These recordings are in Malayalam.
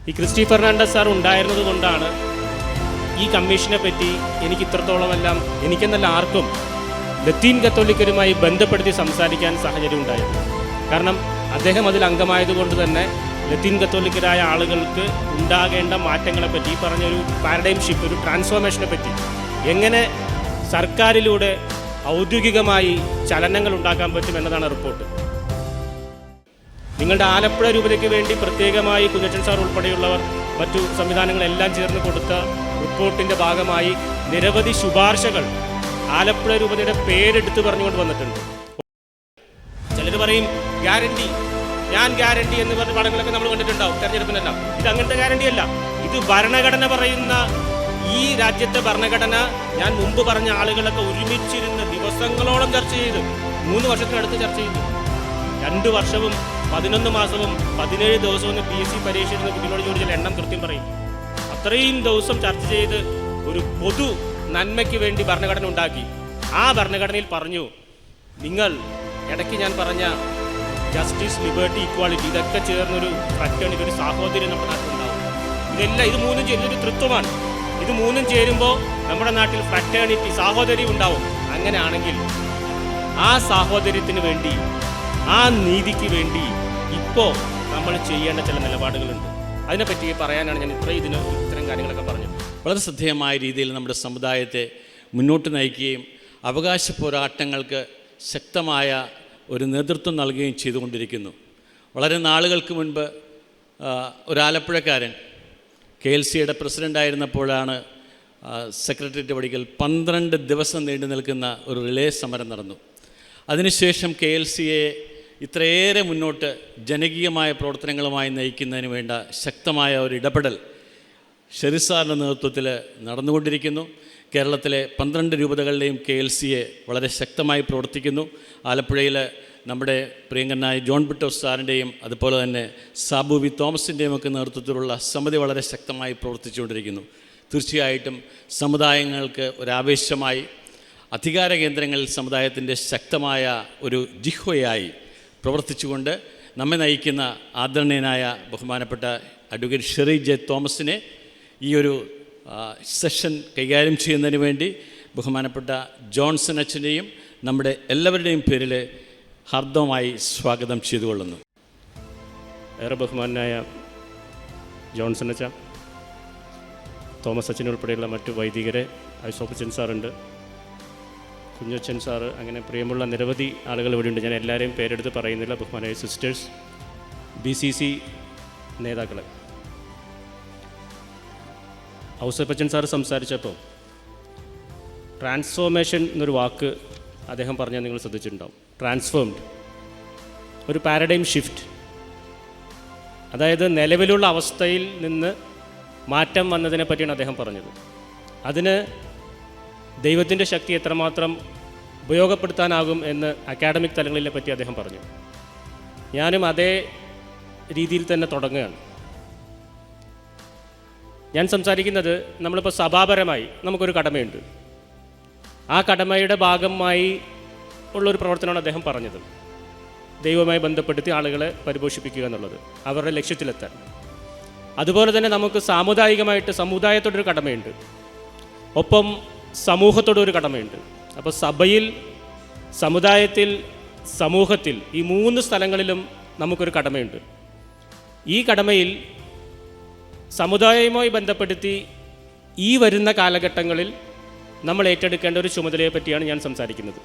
ഈ ക്രിസ്റ്റി ഫെർണാണ്ടസ് സാർ ഉണ്ടായിരുന്നത് കൊണ്ടാണ് ഈ കമ്മീഷനെ പറ്റി എനിക്ക് ഇത്രത്തോളമെല്ലാം എനിക്കെന്നല്ല ആർക്കും ലത്തീൻ കത്തോലിക്കരുമായി ബന്ധപ്പെടുത്തി സംസാരിക്കാൻ സാഹചര്യം ഉണ്ടായത്. കാരണം അദ്ദേഹം അതിൽ അംഗമായതുകൊണ്ട് തന്നെ ലത്തീൻ കത്തോലിക്കരായ ആളുകൾക്ക് ഉണ്ടാകേണ്ട മാറ്റങ്ങളെപ്പറ്റി, ഈ പറഞ്ഞൊരു പാരഡൈം ഷിഫ്റ്റ്, ഒരു ട്രാൻസ്ഫോർമേഷനെ പറ്റി എങ്ങനെ സർക്കാരിലൂടെ ഔദ്യോഗികമായി ചലനങ്ങൾ ഉണ്ടാക്കാൻ പറ്റും എന്നതാണ് റിപ്പോർട്ട്. നിങ്ങളുടെ ആലപ്പുഴ രൂപതയ്ക്ക് വേണ്ടി പ്രത്യേകമായി കുഞ്ഞച്ചൻ സാർ ഉൾപ്പെടെയുള്ളവർ മറ്റു സംവിധാനങ്ങളെല്ലാം ചേർന്ന് കൊടുത്ത റിപ്പോർട്ടിൻ്റെ ഭാഗമായി നിരവധി ശുപാർശകൾ ആലപ്പുഴ രൂപതയുടെ പേരെടുത്ത് പറഞ്ഞുകൊണ്ട് വന്നിട്ടുണ്ട്. ചിലർ പറയും ഗ്യാരണ്ടി, ഞാൻ ഗ്യാരണ്ടി എന്ന് പറഞ്ഞ പടങ്ങളൊക്കെ നമ്മൾ കണ്ടിട്ടുണ്ടാവും തെരഞ്ഞെടുപ്പിനെല്ലാം. ഇത് അങ്ങനത്തെ ഗ്യാരണ്ടിയല്ല. ഇത് ഭരണഘടന പറയുന്ന, ഈ രാജ്യത്തെ ഭരണഘടന ഞാൻ മുമ്പ് പറഞ്ഞ ആളുകളൊക്കെ ഒരുമിച്ചിരുന്ന് ദിവസങ്ങളോളം ചർച്ച ചെയ്തു. 3 വർഷത്തിനടുത്ത് ചർച്ച ചെയ്തു. 2 വർഷവും 11 മാസവും 17 ദിവസവും PSC പരീക്ഷ എഴുതുന്ന കുട്ടികളോട് ചോദിച്ചാൽ എണ്ണം കൃത്യം പറയും. അത്രയും ദിവസം ചർച്ച ചെയ്ത് ഒരു പൊതു നന്മയ്ക്ക് വേണ്ടി ഭരണഘടന ഉണ്ടാക്കി. ആ ഭരണഘടനയിൽ പറഞ്ഞു, നിങ്ങൾ ഇടയ്ക്ക് ഞാൻ പറഞ്ഞ ജസ്റ്റിസ്, ലിബർട്ടി, ഇക്വാളിറ്റി, ഇതൊക്കെ ചേർന്നൊരു ഫ്രറ്റേണിറ്റി, ഒരു സാഹോദര്യം നമ്മുടെ നാട്ടിലുണ്ടാവും. ഇത് മൂന്നും ചേരുന്നൊരു തൃത്വമാണ്. ഇത് മൂന്നും ചേരുമ്പോൾ നമ്മുടെ നാട്ടിൽ ഫ്രറ്റേണിറ്റി, സാഹോദര്യം ഉണ്ടാവും. അങ്ങനെയാണെങ്കിൽ ആ സാഹോദര്യത്തിന് വേണ്ടി, ആ നീതിക്ക് വേണ്ടി ഇപ്പോൾ നമ്മൾ ചെയ്യേണ്ട ചില നിലപാടുകളുണ്ട്. അതിനെപ്പറ്റി പറയാനാണ് ഞാൻ ഇത്തരം കാര്യങ്ങളൊക്കെ പറഞ്ഞത്. വളരെ ശ്രദ്ധേയമായ രീതിയിൽ നമ്മുടെ സമുദായത്തെ മുന്നോട്ട് നയിക്കുകയും അവകാശ പോരാട്ടങ്ങൾക്ക് ശക്തമായ ഒരു നേതൃത്വം നൽകുകയും ചെയ്തുകൊണ്ടിരിക്കുന്നു. വളരെ നാളുകൾക്ക് മുൻപ് ഒരു ആലപ്പുഴക്കാരൻ KLCയുടെ പ്രസിഡൻ്റായിരുന്നപ്പോഴാണ് സെക്രട്ടേറിയറ്റ് പടിക്കൽ 12 ദിവസം നീണ്ടു നിൽക്കുന്ന ഒരു റിലേ സമരം നടന്നു. അതിനുശേഷം KLCയെ ഇത്രയേറെ മുന്നോട്ട് ജനകീയമായ പ്രവർത്തനങ്ങളുമായി നയിക്കുന്നതിന് വേണ്ട ശക്തമായ ഒരു ഇടപെടൽ ഷെറിസാറിൻ്റെ നേതൃത്വത്തിൽ നടന്നുകൊണ്ടിരിക്കുന്നു. കേരളത്തിലെ 12 രൂപതകളുടെയും KLCയെ വളരെ ശക്തമായി പ്രവർത്തിക്കുന്നു. ആലപ്പുഴയിൽ നമ്മുടെ പ്രിയങ്കരനായ ജോൺ ബിട്ടോസ് സാറിൻ്റെയും അതുപോലെ തന്നെ സാബു വി തോമസിൻ്റെയും ഒക്കെ നേതൃത്വത്തിലുള്ള സമിതി വളരെ ശക്തമായി പ്രവർത്തിച്ചുകൊണ്ടിരിക്കുന്നു. തീർച്ചയായിട്ടും സമുദായങ്ങൾക്ക് ഒരാവേശമായി, അധികാര കേന്ദ്രങ്ങളിൽ സമുദായത്തിൻ്റെ ശക്തമായ ഒരു ജിഹ്വയായി പ്രവർത്തിച്ചുകൊണ്ട് നമ്മെ നയിക്കുന്ന ആദരണീയനായ ബഹുമാനപ്പെട്ട അഡ്വക്കേറ്റ് ഷെറി ജെ തോമസിനെ ഈ ഒരു സെഷൻ കൈകാര്യം ചെയ്യുന്നതിന് വേണ്ടി ബഹുമാനപ്പെട്ട ജോൺസൺ അച്ഛൻ്റെയും നമ്മുടെ എല്ലാവരുടെയും പേരിൽ ഹാർദവമായി സ്വാഗതം ചെയ്തുകൊള്ളുന്നു. ഏറെ ബഹുമാനായ ജോൺസൺ അച്ഛൻ, തോമസ് അച്ഛൻ ഉൾപ്പെടെയുള്ള മറ്റു വൈദികരെ, ഐസോപ്പച്ചൻ സാറുണ്ട്, കുഞ്ഞച്ചൻ സാറ്, അങ്ങനെ പ്രിയമുള്ള നിരവധി ആളുകൾ ഇവിടെയുണ്ട്. ഞാൻ എല്ലാവരെയും പേരെടുത്ത് പറയുന്നില്ല. ബഹുമാനായ സിസ്റ്റേഴ്സ്, BCC നേതാക്കൾ. ഔസേപ്പച്ചൻ സാറ് സംസാരിച്ചപ്പോൾ ട്രാൻസ്ഫോർമേഷൻ എന്നൊരു വാക്ക് അദ്ദേഹം പറഞ്ഞാൽ നിങ്ങൾ ശ്രദ്ധിച്ചിട്ടുണ്ടാവും. ട്രാൻസ്ഫോംഡ്, ഒരു പാരഡൈം ഷിഫ്റ്റ്, അതായത് നിലവിലുള്ള അവസ്ഥയിൽ നിന്ന് മാറ്റം വന്നതിനെ പറ്റിയാണ് അദ്ദേഹം പറഞ്ഞത്. അതിന് ദൈവത്തിൻ്റെ ശക്തി എത്രമാത്രം ഉപയോഗപ്പെടുത്താനാകും എന്ന് അക്കാഡമിക് തലങ്ങളിലെ പറ്റി അദ്ദേഹം പറഞ്ഞു. ഞാനും അതേ രീതിയിൽ തന്നെ തുടങ്ങുകയാണ്. ഞാൻ സംസാരിക്കുന്നത്, നമ്മളിപ്പോൾ സഭാപരമായി നമുക്കൊരു കടമയുണ്ട്. ആ കടമയുടെ ഭാഗമായി ഉള്ളൊരു പ്രവർത്തനമാണ് അദ്ദേഹം പറഞ്ഞത്. ദൈവവുമായി ബന്ധപ്പെടുത്തി ആളുകളെ പരിപോഷിപ്പിക്കുക എന്നുള്ളത്, അവരുടെ ലക്ഷ്യത്തിലെത്താൻ. അതുപോലെ തന്നെ നമുക്ക് സാമുദായികമായിട്ട് സമുദായത്തോടൊരു കടമയുണ്ട്, ഒപ്പം സമൂഹത്തോടൊരു കടമയുണ്ട്. അപ്പോൾ സഭയിൽ, സമുദായത്തിൽ, സമൂഹത്തിൽ, ഈ 3 സ്ഥലങ്ങളിലും നമുക്കൊരു കടമയുണ്ട്. ഈ കടമയിൽ സമുദായവുമായി ബന്ധപ്പെടുത്തി ഈ വരുന്ന കാലഘട്ടങ്ങളിൽ നമ്മൾ ഏറ്റെടുക്കേണ്ട ഒരു ചുമതലയെ പറ്റിയാണ് ഞാൻ സംസാരിക്കുന്നത്.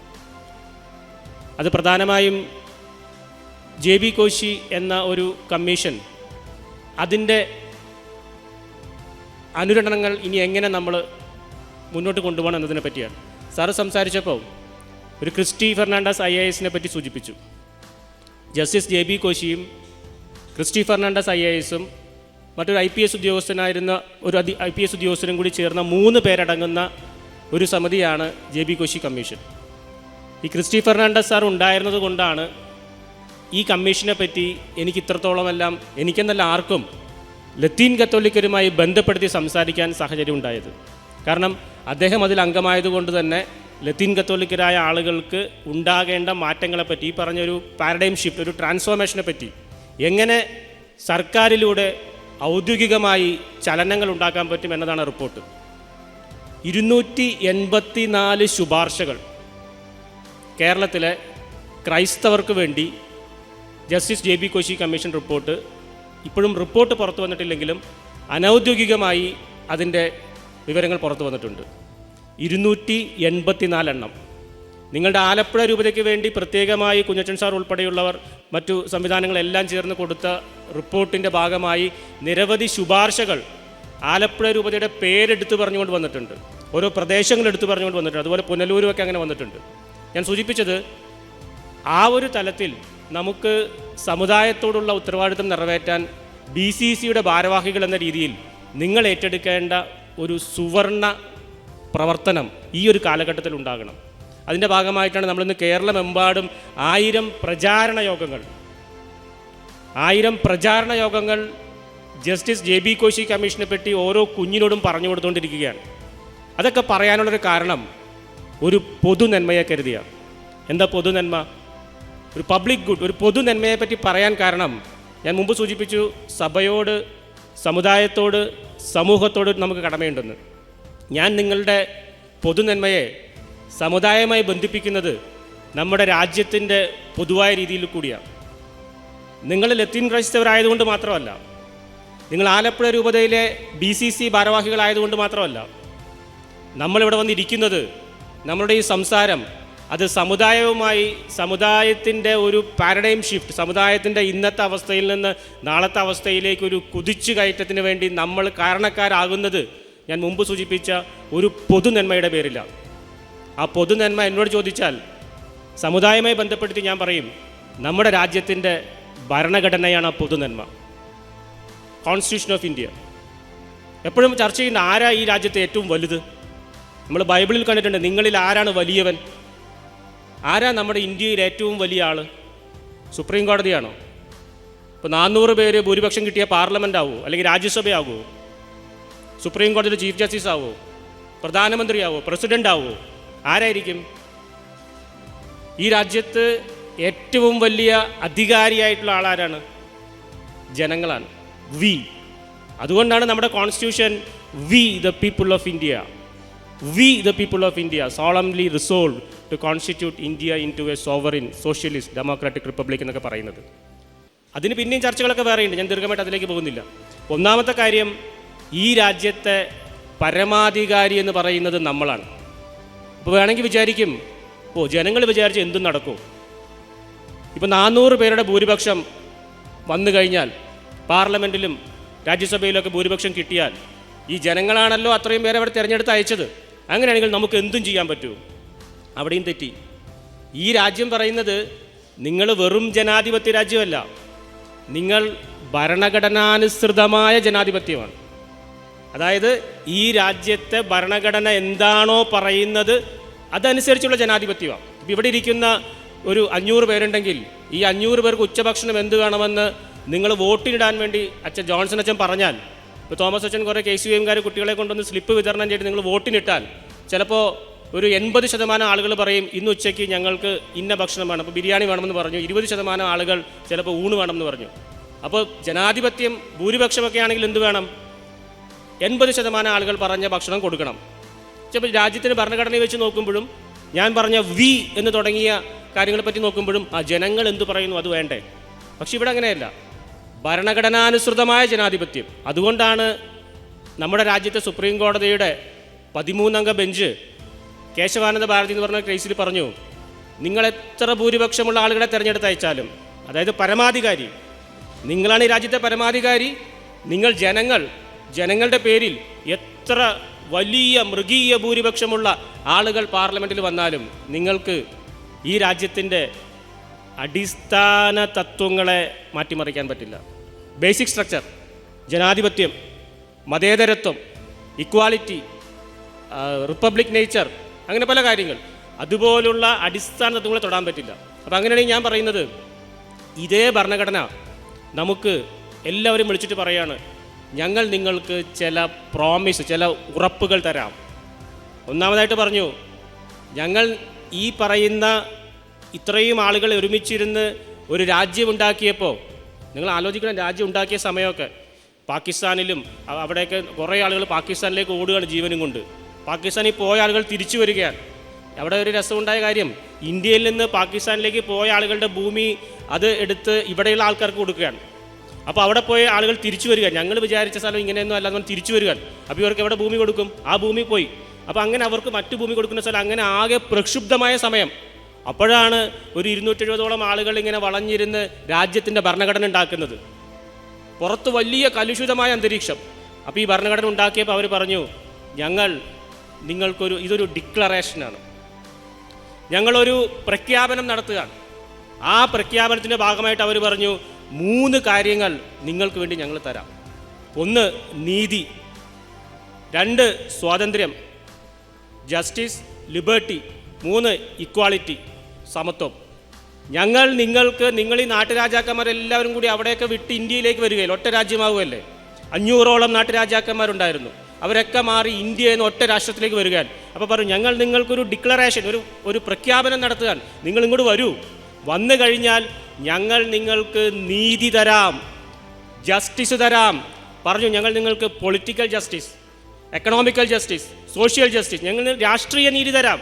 അത് പ്രധാനമായും JB കോശി എന്ന ഒരു കമ്മീഷൻ, അതിൻ്റെ അനുരണനങ്ങൾ ഇനി എങ്ങനെ നമ്മൾ മുന്നോട്ട് കൊണ്ടുപോകണം എന്നതിനെ പറ്റിയാണ്. സാറ് സംസാരിച്ചപ്പോൾ ഒരു ക്രിസ്റ്റി ഫെർണാണ്ടസ് IAS പറ്റി സൂചിപ്പിച്ചു. ജസ്റ്റിസ് JB കോശിയും ക്രിസ്റ്റി ഫെർണാണ്ടസ് IASഉം മറ്റൊരു IPS ഉദ്യോഗസ്ഥനായിരുന്ന ഒരു IPS ഉദ്യോഗസ്ഥനും കൂടി ചേർന്ന 3 പേരടങ്ങുന്ന ഒരു സമിതിയാണ് JB കോശി കമ്മീഷൻ. ഈ ക്രിസ്റ്റി ഫെർണാണ്ടസ് സാർ ഉണ്ടായിരുന്നത് കൊണ്ടാണ് ഈ കമ്മീഷനെ പറ്റി എനിക്ക് ഇത്രത്തോളമെല്ലാം, എനിക്കെന്നല്ല ആർക്കും ലത്തീൻ കത്തോലിക്കരുമായി ബന്ധപ്പെടുത്തി സംസാരിക്കാൻ സാഹചര്യം ഉണ്ടായത്. കാരണം അദ്ദേഹം അതിൽ അംഗമായതുകൊണ്ട് തന്നെ ലത്തീൻ കത്തോലിക്കരായ ആളുകൾക്ക് ഉണ്ടാകേണ്ട മാറ്റങ്ങളെപ്പറ്റി, ഈ പറഞ്ഞൊരു പാരഡൈം ഷിഫ്റ്റ്, ഒരു ട്രാൻസ്ഫോർമേഷനെ പറ്റി എങ്ങനെ സർക്കാരിലൂടെ ഔദ്യോഗികമായി ചലനങ്ങൾ ഉണ്ടാക്കാൻ പറ്റും എന്നതാണ് റിപ്പോർട്ട്. 284 ശുപാർശകൾ കേരളത്തിലെ ക്രൈസ്തവർക്ക് വേണ്ടി justice JB Koshy commission report, ഇപ്പോഴും റിപ്പോർട്ട് പുറത്തു വന്നിട്ടില്ലെങ്കിലും അനൗദ്യോഗികമായി അതിൻ്റെ വിവരങ്ങൾ പുറത്തു വന്നിട്ടുണ്ട്. 284 എണ്ണം. നിങ്ങളുടെ ആലപ്പുഴ രൂപതയ്ക്ക് വേണ്ടി പ്രത്യേകമായി കുഞ്ഞച്ചൻ സാർ ഉൾപ്പെടെയുള്ളവർ മറ്റു സംവിധാനങ്ങളെല്ലാം ചേർന്ന് കൊടുത്ത റിപ്പോർട്ടിൻ്റെ ഭാഗമായി നിരവധി ശുപാർശകൾ ആലപ്പുഴ രൂപതയുടെ പേരെടുത്ത് പറഞ്ഞുകൊണ്ട് വന്നിട്ടുണ്ട്. ഓരോ പ്രദേശങ്ങളെടുത്ത് പറഞ്ഞുകൊണ്ട് വന്നിട്ടുണ്ട്. അതുപോലെ പുനലൂരുമൊക്കെ അങ്ങനെ വന്നിട്ടുണ്ട്. ഞാൻ സൂചിപ്പിച്ചത് ആ ഒരു തലത്തിൽ നമുക്ക് സമുദായത്തോടുള്ള ഉത്തരവാദിത്വം നിറവേറ്റാൻ BCCയുടെ ഭാരവാഹികൾ എന്ന രീതിയിൽ നിങ്ങൾ ഏറ്റെടുക്കേണ്ട ഒരു സുവർണ പ്രവർത്തനം ഈ ഒരു കാലഘട്ടത്തിൽ ഉണ്ടാകണം. അതിൻ്റെ ഭാഗമായിട്ടാണ് നമ്മളിന്ന് കേരളമെമ്പാടും 1000 പ്രചാരണ യോഗങ്ങൾ ജസ്റ്റിസ് JB കോശി കമ്മീഷനെ പറ്റി ഓരോ കുഞ്ഞിനോടും പറഞ്ഞു കൊടുത്തുകൊണ്ടിരിക്കുകയാണ്. അതൊക്കെ പറയാനുള്ളൊരു കാരണം ഒരു പൊതുനന്മയെ കരുതിയാണ്. എന്താ പൊതുനന്മ? ഒരു പബ്ലിക് ഗുഡ്, ഒരു പൊതുനന്മയെ പറ്റി പറയാൻ കാരണം ഞാൻ മുമ്പ് സൂചിപ്പിച്ചു, സഭയോട്, സമുദായത്തോട്, സമൂഹത്തോട് നമുക്ക് കടമയുണ്ടെന്ന്. ഞാൻ നിങ്ങളുടെ പൊതുനന്മയെ സമുദായമായി ബന്ധിപ്പിക്കുന്നത് നമ്മുടെ രാജ്യത്തിൻ്റെ പൊതുവായ രീതിയിൽ കൂടിയാണ്. നിങ്ങൾ ലത്തീൻ ക്രൈസ്തവരായതുകൊണ്ട് മാത്രമല്ല, നിങ്ങൾ ആലപ്പുഴ രൂപതയിലെ BCC ഭാരവാഹികളായതുകൊണ്ട് മാത്രമല്ല, നമ്മളിവിടെ വന്നിരിക്കുന്നത്, നമ്മളുടെ ഈ സംസാരം അത് സമുദായവുമായി, സമുദായത്തിൻ്റെ ഒരു പാരഡൈം ഷിഫ്റ്റ്, സമുദായത്തിൻ്റെ ഇന്നത്തെ അവസ്ഥയിൽ നിന്ന് നാളത്തെ അവസ്ഥയിലേക്ക് ഒരു കുതിച്ചു കയറ്റത്തിന് വേണ്ടി നമ്മൾ കാരണക്കാരാകുന്നത് ഞാൻ മുമ്പ് സൂചിപ്പിച്ച ഒരു പൊതുനന്മയുടെ പേരിലാണ്. ആ പൊതുനന്മ എന്നോട് ചോദിച്ചാൽ സമുദായവുമായി ബന്ധപ്പെടുത്തി ഞാൻ പറയും, നമ്മുടെ രാജ്യത്തിൻ്റെ ഭരണഘടനയാണ് ആ പൊതുനന്മ, കോൺസ്റ്റിറ്റ്യൂഷൻ ഓഫ് ഇന്ത്യ. എപ്പോഴും ചർച്ച ചെയ്യുന്ന ആരാ ഈ രാജ്യത്തെ ഏറ്റവും വലുത്? നമ്മൾ ബൈബിളിൽ കണ്ടിട്ടുണ്ട്, നിങ്ങളിൽ ആരാണ് വലിയവൻ? ആരാ നമ്മുടെ ഇന്ത്യയിൽ ഏറ്റവും വലിയ ആൾ? സുപ്രീം കോടതിയാണോ? ഇപ്പോൾ 400 പേര് ഭൂരിപക്ഷം കിട്ടിയ പാർലമെൻ്റ് ആവുമോ? അല്ലെങ്കിൽ രാജ്യസഭയാകുമോ? സുപ്രീം കോടതിയുടെ ചീഫ് ജസ്റ്റിസ് ആവുമോ? പ്രധാനമന്ത്രി ആവുമോ? പ്രസിഡൻ്റ് ആവുമോ? ആരായിരിക്കും? ഈ രാജ്യത്ത് ഏറ്റവും വലിയ അധികാരിയായിട്ടുള്ള ആളാരാണ്? ജനങ്ങളാണ്. വി. അതുകൊണ്ടാണ് നമ്മുടെ constitution we the people of India, we the people of India solemnly resolve to constitute India into a sovereign socialist democratic republic എന്നൊക്കെ പറയുന്നത്. അതിന് പിന്നെയും ചർച്ചകളൊക്കെ വേറെയുണ്ട്, ഞാൻ ദീർഘമായിട്ട് അതിലേക്ക് പോകുന്നില്ല. ഒന്നാമത്തെ കാര്യം, ഈ രാജ്യത്തെ പരമാധികാരി എന്ന് പറയുന്നത് നമ്മളാണ്. അപ്പോൾ വേണമെങ്കിൽ വിചാരിക്കും, ജനങ്ങൾ വിചാരിച്ച് എന്തും നടക്കും. ഇപ്പോൾ 400 പേരുടെ ഭൂരിപക്ഷം വന്നു കഴിഞ്ഞാൽ, പാർലമെൻറ്റിലും രാജ്യസഭയിലൊക്കെ ഭൂരിപക്ഷം കിട്ടിയാൽ, ഈ ജനങ്ങളാണല്ലോ അത്രയും പേരെ അവിടെ തിരഞ്ഞെടുത്ത് അയച്ചത്, അങ്ങനെയാണെങ്കിൽ നമുക്ക് എന്തും ചെയ്യാൻ പറ്റുമോ? അവിടെയും തെറ്റി. ഈ രാജ്യം പറയുന്നത് നിങ്ങൾ വെറും ജനാധിപത്യ രാജ്യമല്ല, നിങ്ങൾ ഭരണഘടനാനുസൃതമായ ജനാധിപത്യമാണ്. അതായത് ഈ രാജ്യത്തെ ഭരണഘടന എന്താണോ പറയുന്നത് അതനുസരിച്ചുള്ള ജനാധിപത്യമാണ്. ഇപ്പം ഇവിടെ ഇരിക്കുന്ന ഒരു 500 പേരുണ്ടെങ്കിൽ ഈ 500 പേർക്ക് ഉച്ചഭക്ഷണം എന്ത് വേണമെന്ന് നിങ്ങൾ വോട്ടിനിടാൻ വേണ്ടി ജോൺസൺ അച്ഛൻ പറഞ്ഞാൽ, ഇപ്പോൾ തോമസ് അച്ഛൻ കുറേ KCUMകാർ കുട്ടികളെ കൊണ്ടുവന്ന് സ്ലിപ്പ് വിതരണം ചെയ്ത് നിങ്ങൾ വോട്ടിനിട്ടാൽ ചിലപ്പോൾ ഒരു 80% ആളുകൾ പറയും ഇന്ന് ഉച്ചയ്ക്ക് ഞങ്ങൾക്ക് ഇന്ന ഭക്ഷണം വേണം, അപ്പോൾ ബിരിയാണി വേണമെന്ന് പറഞ്ഞു. 20% ആളുകൾ ചിലപ്പോൾ ഊണ് വേണമെന്ന് പറഞ്ഞു. അപ്പോൾ ജനാധിപത്യം ഭൂരിപക്ഷമൊക്കെ ആണെങ്കിൽ എന്ത് വേണം? 80% ആളുകൾ പറഞ്ഞ ഭക്ഷണം കൊടുക്കണം. ചിലപ്പോൾ രാജ്യത്തിന് ഭരണഘടനയെ വെച്ച് നോക്കുമ്പോഴും ഞാൻ പറഞ്ഞ വി എന്ന് തുടങ്ങിയ കാര്യങ്ങളെപ്പറ്റി നോക്കുമ്പോഴും ആ ജനങ്ങൾ എന്തു പറയുന്നു അത് വേണ്ടേ? പക്ഷെ ഇവിടെ അങ്ങനെയല്ല, ഭരണഘടനാനുസൃതമായ ജനാധിപത്യം. അതുകൊണ്ടാണ് നമ്മുടെ രാജ്യത്തെ സുപ്രീം കോടതിയുടെ 13-അംഗ ബെഞ്ച് കേശവാനന്ദ ഭാരതി എന്ന് പറഞ്ഞ കേസിൽ പറഞ്ഞു, നിങ്ങൾ എത്ര ഭൂരിപക്ഷമുള്ള ആളുകളെ തിരഞ്ഞെടുത്ത് അയച്ചാലും, അതായത് പരമാധികാരി, നിങ്ങളാണ് ഈ രാജ്യത്തെ പരമാധികാരി. നിങ്ങൾ ജനങ്ങളുടെ പേരിൽ എത്ര വലിയ മൃഗീയ ഭൂരിപക്ഷമുള്ള ആളുകൾ പാർലമെൻറ്റിൽ വന്നാലും നിങ്ങൾക്ക് ഈ രാജ്യത്തിൻ്റെ അടിസ്ഥാന തത്വങ്ങളെ മാറ്റിമറിക്കാൻ പറ്റില്ല. ബേസിക് സ്ട്രക്ചർ, ജനാധിപത്യം, മതേതരത്വം, ഇക്വാലിറ്റി, റിപ്പബ്ലിക് നേച്ചർ, അങ്ങനെ പല കാര്യങ്ങൾ, അതുപോലുള്ള അടിസ്ഥാന തത്വങ്ങളെ തൊടാൻ പറ്റില്ല. അപ്പോൾ അങ്ങനെയാണെങ്കിൽ ഞാൻ പറയുന്നത്, ഇതേ ഭരണഘടന നമുക്ക് എല്ലാവരും വിളിച്ചിട്ട് പറയാണ്, ഞങ്ങൾ നിങ്ങൾക്ക് ചില പ്രോമിസ്, ചില ഉറപ്പുകൾ തരാം. ഒന്നാമതായിട്ട് പറഞ്ഞു, ഞങ്ങൾ ഈ പറയുന്ന ഇത്രയും ആളുകൾ ഒരുമിച്ചിരുന്ന് ഒരു രാജ്യം ഉണ്ടാക്കിയപ്പോൾ, നിങ്ങൾ ആലോചിക്കണം, രാജ്യം ഉണ്ടാക്കിയ സമയമൊക്കെ പാകിസ്ഥാനിലും അവിടെയൊക്കെ കുറേ ആളുകൾ പാകിസ്ഥാനിലേക്ക് ഓടുകയാണ് ജീവനും കൊണ്ട്. പാകിസ്ഥാനിൽ പോയ ആളുകൾ തിരിച്ചു വരികയാണ്. അവിടെ ഒരു രസമുണ്ടായ കാര്യം, ഇന്ത്യയിൽ നിന്ന് പാകിസ്ഥാനിലേക്ക് പോയ ആളുകളുടെ ഭൂമി അത് എടുത്ത് ഇവിടെയുള്ള ആൾക്കാർക്ക് കൊടുക്കുകയാണ്. അപ്പോൾ അവിടെ പോയ ആളുകൾ തിരിച്ചു വരിക, ഞങ്ങൾ വിചാരിച്ച സ്ഥലം ഇങ്ങനെയൊന്നും അല്ലാതെ തിരിച്ചു വരിക. അപ്പോൾ ഇവർക്ക് എവിടെ ഭൂമി കൊടുക്കും? ആ ഭൂമി പോയി. അപ്പോൾ അങ്ങനെ അവർക്ക് മറ്റു ഭൂമി കൊടുക്കുന്ന സ്ഥലം, അങ്ങനെ ആകെ പ്രക്ഷുബ്ധമായ സമയം. അപ്പോഴാണ് ഒരു 270ഓളം ആളുകൾ ഇങ്ങനെ വളഞ്ഞിരുന്ന് രാജ്യത്തിൻ്റെ ഭരണഘടന ഉണ്ടാക്കുന്നത്. പുറത്ത് വലിയ കലുഷിതമായ അന്തരീക്ഷം. അപ്പോൾ ഈ ഭരണഘടന ഉണ്ടാക്കിയപ്പോൾ അവർ പറഞ്ഞു, ഇതൊരു ഡിക്ലറേഷനാണ്, ഞങ്ങളൊരു പ്രഖ്യാപനം നടത്തുകയാണ്. ആ പ്രഖ്യാപനത്തിൻ്റെ ഭാഗമായിട്ട് അവർ പറഞ്ഞു 3 കാര്യങ്ങൾ നിങ്ങൾക്ക് വേണ്ടി ഞങ്ങൾ തരാം. 1 നീതി, 2 സ്വാതന്ത്ര്യം, ജസ്റ്റിസ്, ലിബർട്ടി, 3 ഇക്വാളിറ്റി, സമത്വം. നിങ്ങൾ ഈ നാട്ടുരാജാക്കന്മാരെല്ലാവരും കൂടി അവിടെയൊക്കെ വിട്ട് ഇന്ത്യയിലേക്ക് വരികയല്ലേ, ഒറ്റ രാജ്യമാവുകയല്ലേ. 500ഓളം നാട്ടുരാജാക്കന്മാരുണ്ടായിരുന്നു, അവരൊക്കെ മാറി ഇന്ത്യയിൽ നിന്ന് ഒറ്റ രാഷ്ട്രത്തിലേക്ക് വരികയാണ്. അപ്പോൾ പറഞ്ഞു, ഞങ്ങൾ നിങ്ങൾക്കൊരു ഡിക്ലറേഷൻ, ഒരു പ്രഖ്യാപനം നടത്തുകയാണ്, നിങ്ങൾ ഇങ്ങോട്ട് വരൂ. വന്നു കഴിഞ്ഞാൽ ഞങ്ങൾ നിങ്ങൾക്ക് നീതി തരാം, ജസ്റ്റിസ് തരാം. പറഞ്ഞു, ഞങ്ങൾ നിങ്ങൾക്ക് political justice, economical justice, social justice, ഞങ്ങൾ രാഷ്ട്രീയ നീതി തരാം,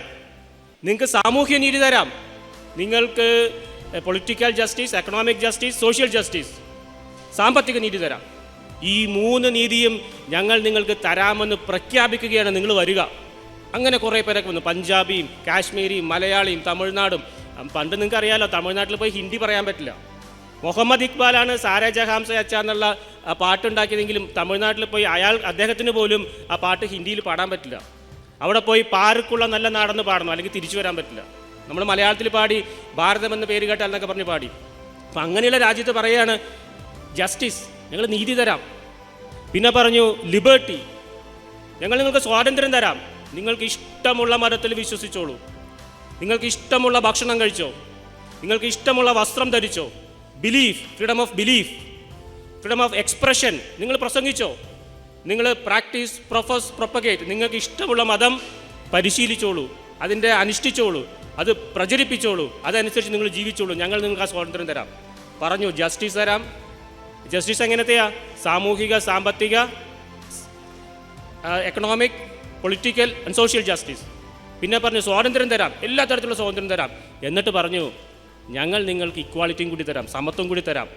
നിങ്ങൾക്ക് സാമൂഹ്യ നീതി തരാം, നിങ്ങൾക്ക് political justice, economic justice, social justice, സാമ്പത്തിക നീതി തരാം. ഈ 3 നീതിയും ഞങ്ങൾ നിങ്ങൾക്ക് തരാമെന്ന് പ്രഖ്യാപിക്കുകയാണ്, നിങ്ങൾ വരിക. അങ്ങനെ കുറേ പേരൊക്കെ വന്നു, പഞ്ചാബിയും കാശ്മീരിയും മലയാളിയും തമിഴ്നാടും. പണ്ട് നിങ്ങൾക്ക് അറിയാമല്ലോ, തമിഴ്നാട്ടിൽ പോയി ഹിന്ദി പറയാൻ പറ്റില്ല. മുഹമ്മദ് ഇക്ബാലാണ് സാര ജഹാം സെ അച്ച എന്നുള്ള പാട്ടുണ്ടാക്കിയതെങ്കിലും തമിഴ്നാട്ടിൽ പോയി അദ്ദേഹത്തിന് പോലും ആ പാട്ട് ഹിന്ദിയിൽ പാടാൻ പറ്റില്ല. അവിടെ പോയി പാർക്കുള്ള നല്ല നാടെന്ന് പാടണം, അല്ലെങ്കിൽ തിരിച്ചു വരാൻ പറ്റില്ല. നമ്മൾ മലയാളത്തിൽ പാടി ഭാരതം എന്ന പേര് കേട്ടാൽ എന്നൊക്കെ പറഞ്ഞ് പാടി. അപ്പം അങ്ങനെയുള്ള രാജ്യത്ത് പറയുകയാണ് ജസ്റ്റിസ്, ഞങ്ങൾ നീതി തരാം. പിന്നെ പറഞ്ഞു ലിബർട്ടി, ഞങ്ങൾ നിങ്ങൾക്ക് സ്വാതന്ത്ര്യം തരാം, നിങ്ങൾക്ക് ഇഷ്ടമുള്ള മതത്തിൽ വിശ്വസിച്ചോളൂ, നിങ്ങൾക്ക് ഇഷ്ടമുള്ള ഭക്ഷണം കഴിച്ചോ, നിങ്ങൾക്ക് ഇഷ്ടമുള്ള വസ്ത്രം ധരിച്ചോ. Belief, freedom of belief, freedom of expression, നിങ്ങൾ പ്രസംഗിച്ചോ, നിങ്ങൾ പ്രാക്ടീസ്, പ്രൊഫസ്, പ്രൊപ്പഗേറ്റ്, നിങ്ങൾക്ക് ഇഷ്ടമുള്ള മതം പരിശീലിച്ചോളൂ, അതിൻ്റെ അനുഷ്ഠിച്ചോളൂ, അത് പ്രചരിപ്പിച്ചോളൂ, അതനുസരിച്ച് നിങ്ങൾ ജീവിച്ചോളൂ, ഞങ്ങൾ നിങ്ങൾക്ക് ആ സ്വാതന്ത്ര്യം തരാം. പറഞ്ഞു ജസ്റ്റിസ് തരാം. ജസ്റ്റിസ് എങ്ങനത്തെയാ? സാമൂഹിക, സാമ്പത്തിക, economic, political and social justice. പിന്നെ പറഞ്ഞു സ്വാതന്ത്ര്യം തരാം, എല്ലാ തരത്തിലുള്ള സ്വാതന്ത്ര്യം തരാം. എന്നിട്ട് പറഞ്ഞു ഞങ്ങൾ നിങ്ങൾക്ക് ഇക്വാളിറ്റിയും കൂടി തരാം, സമത്വം കൂടി തരാം.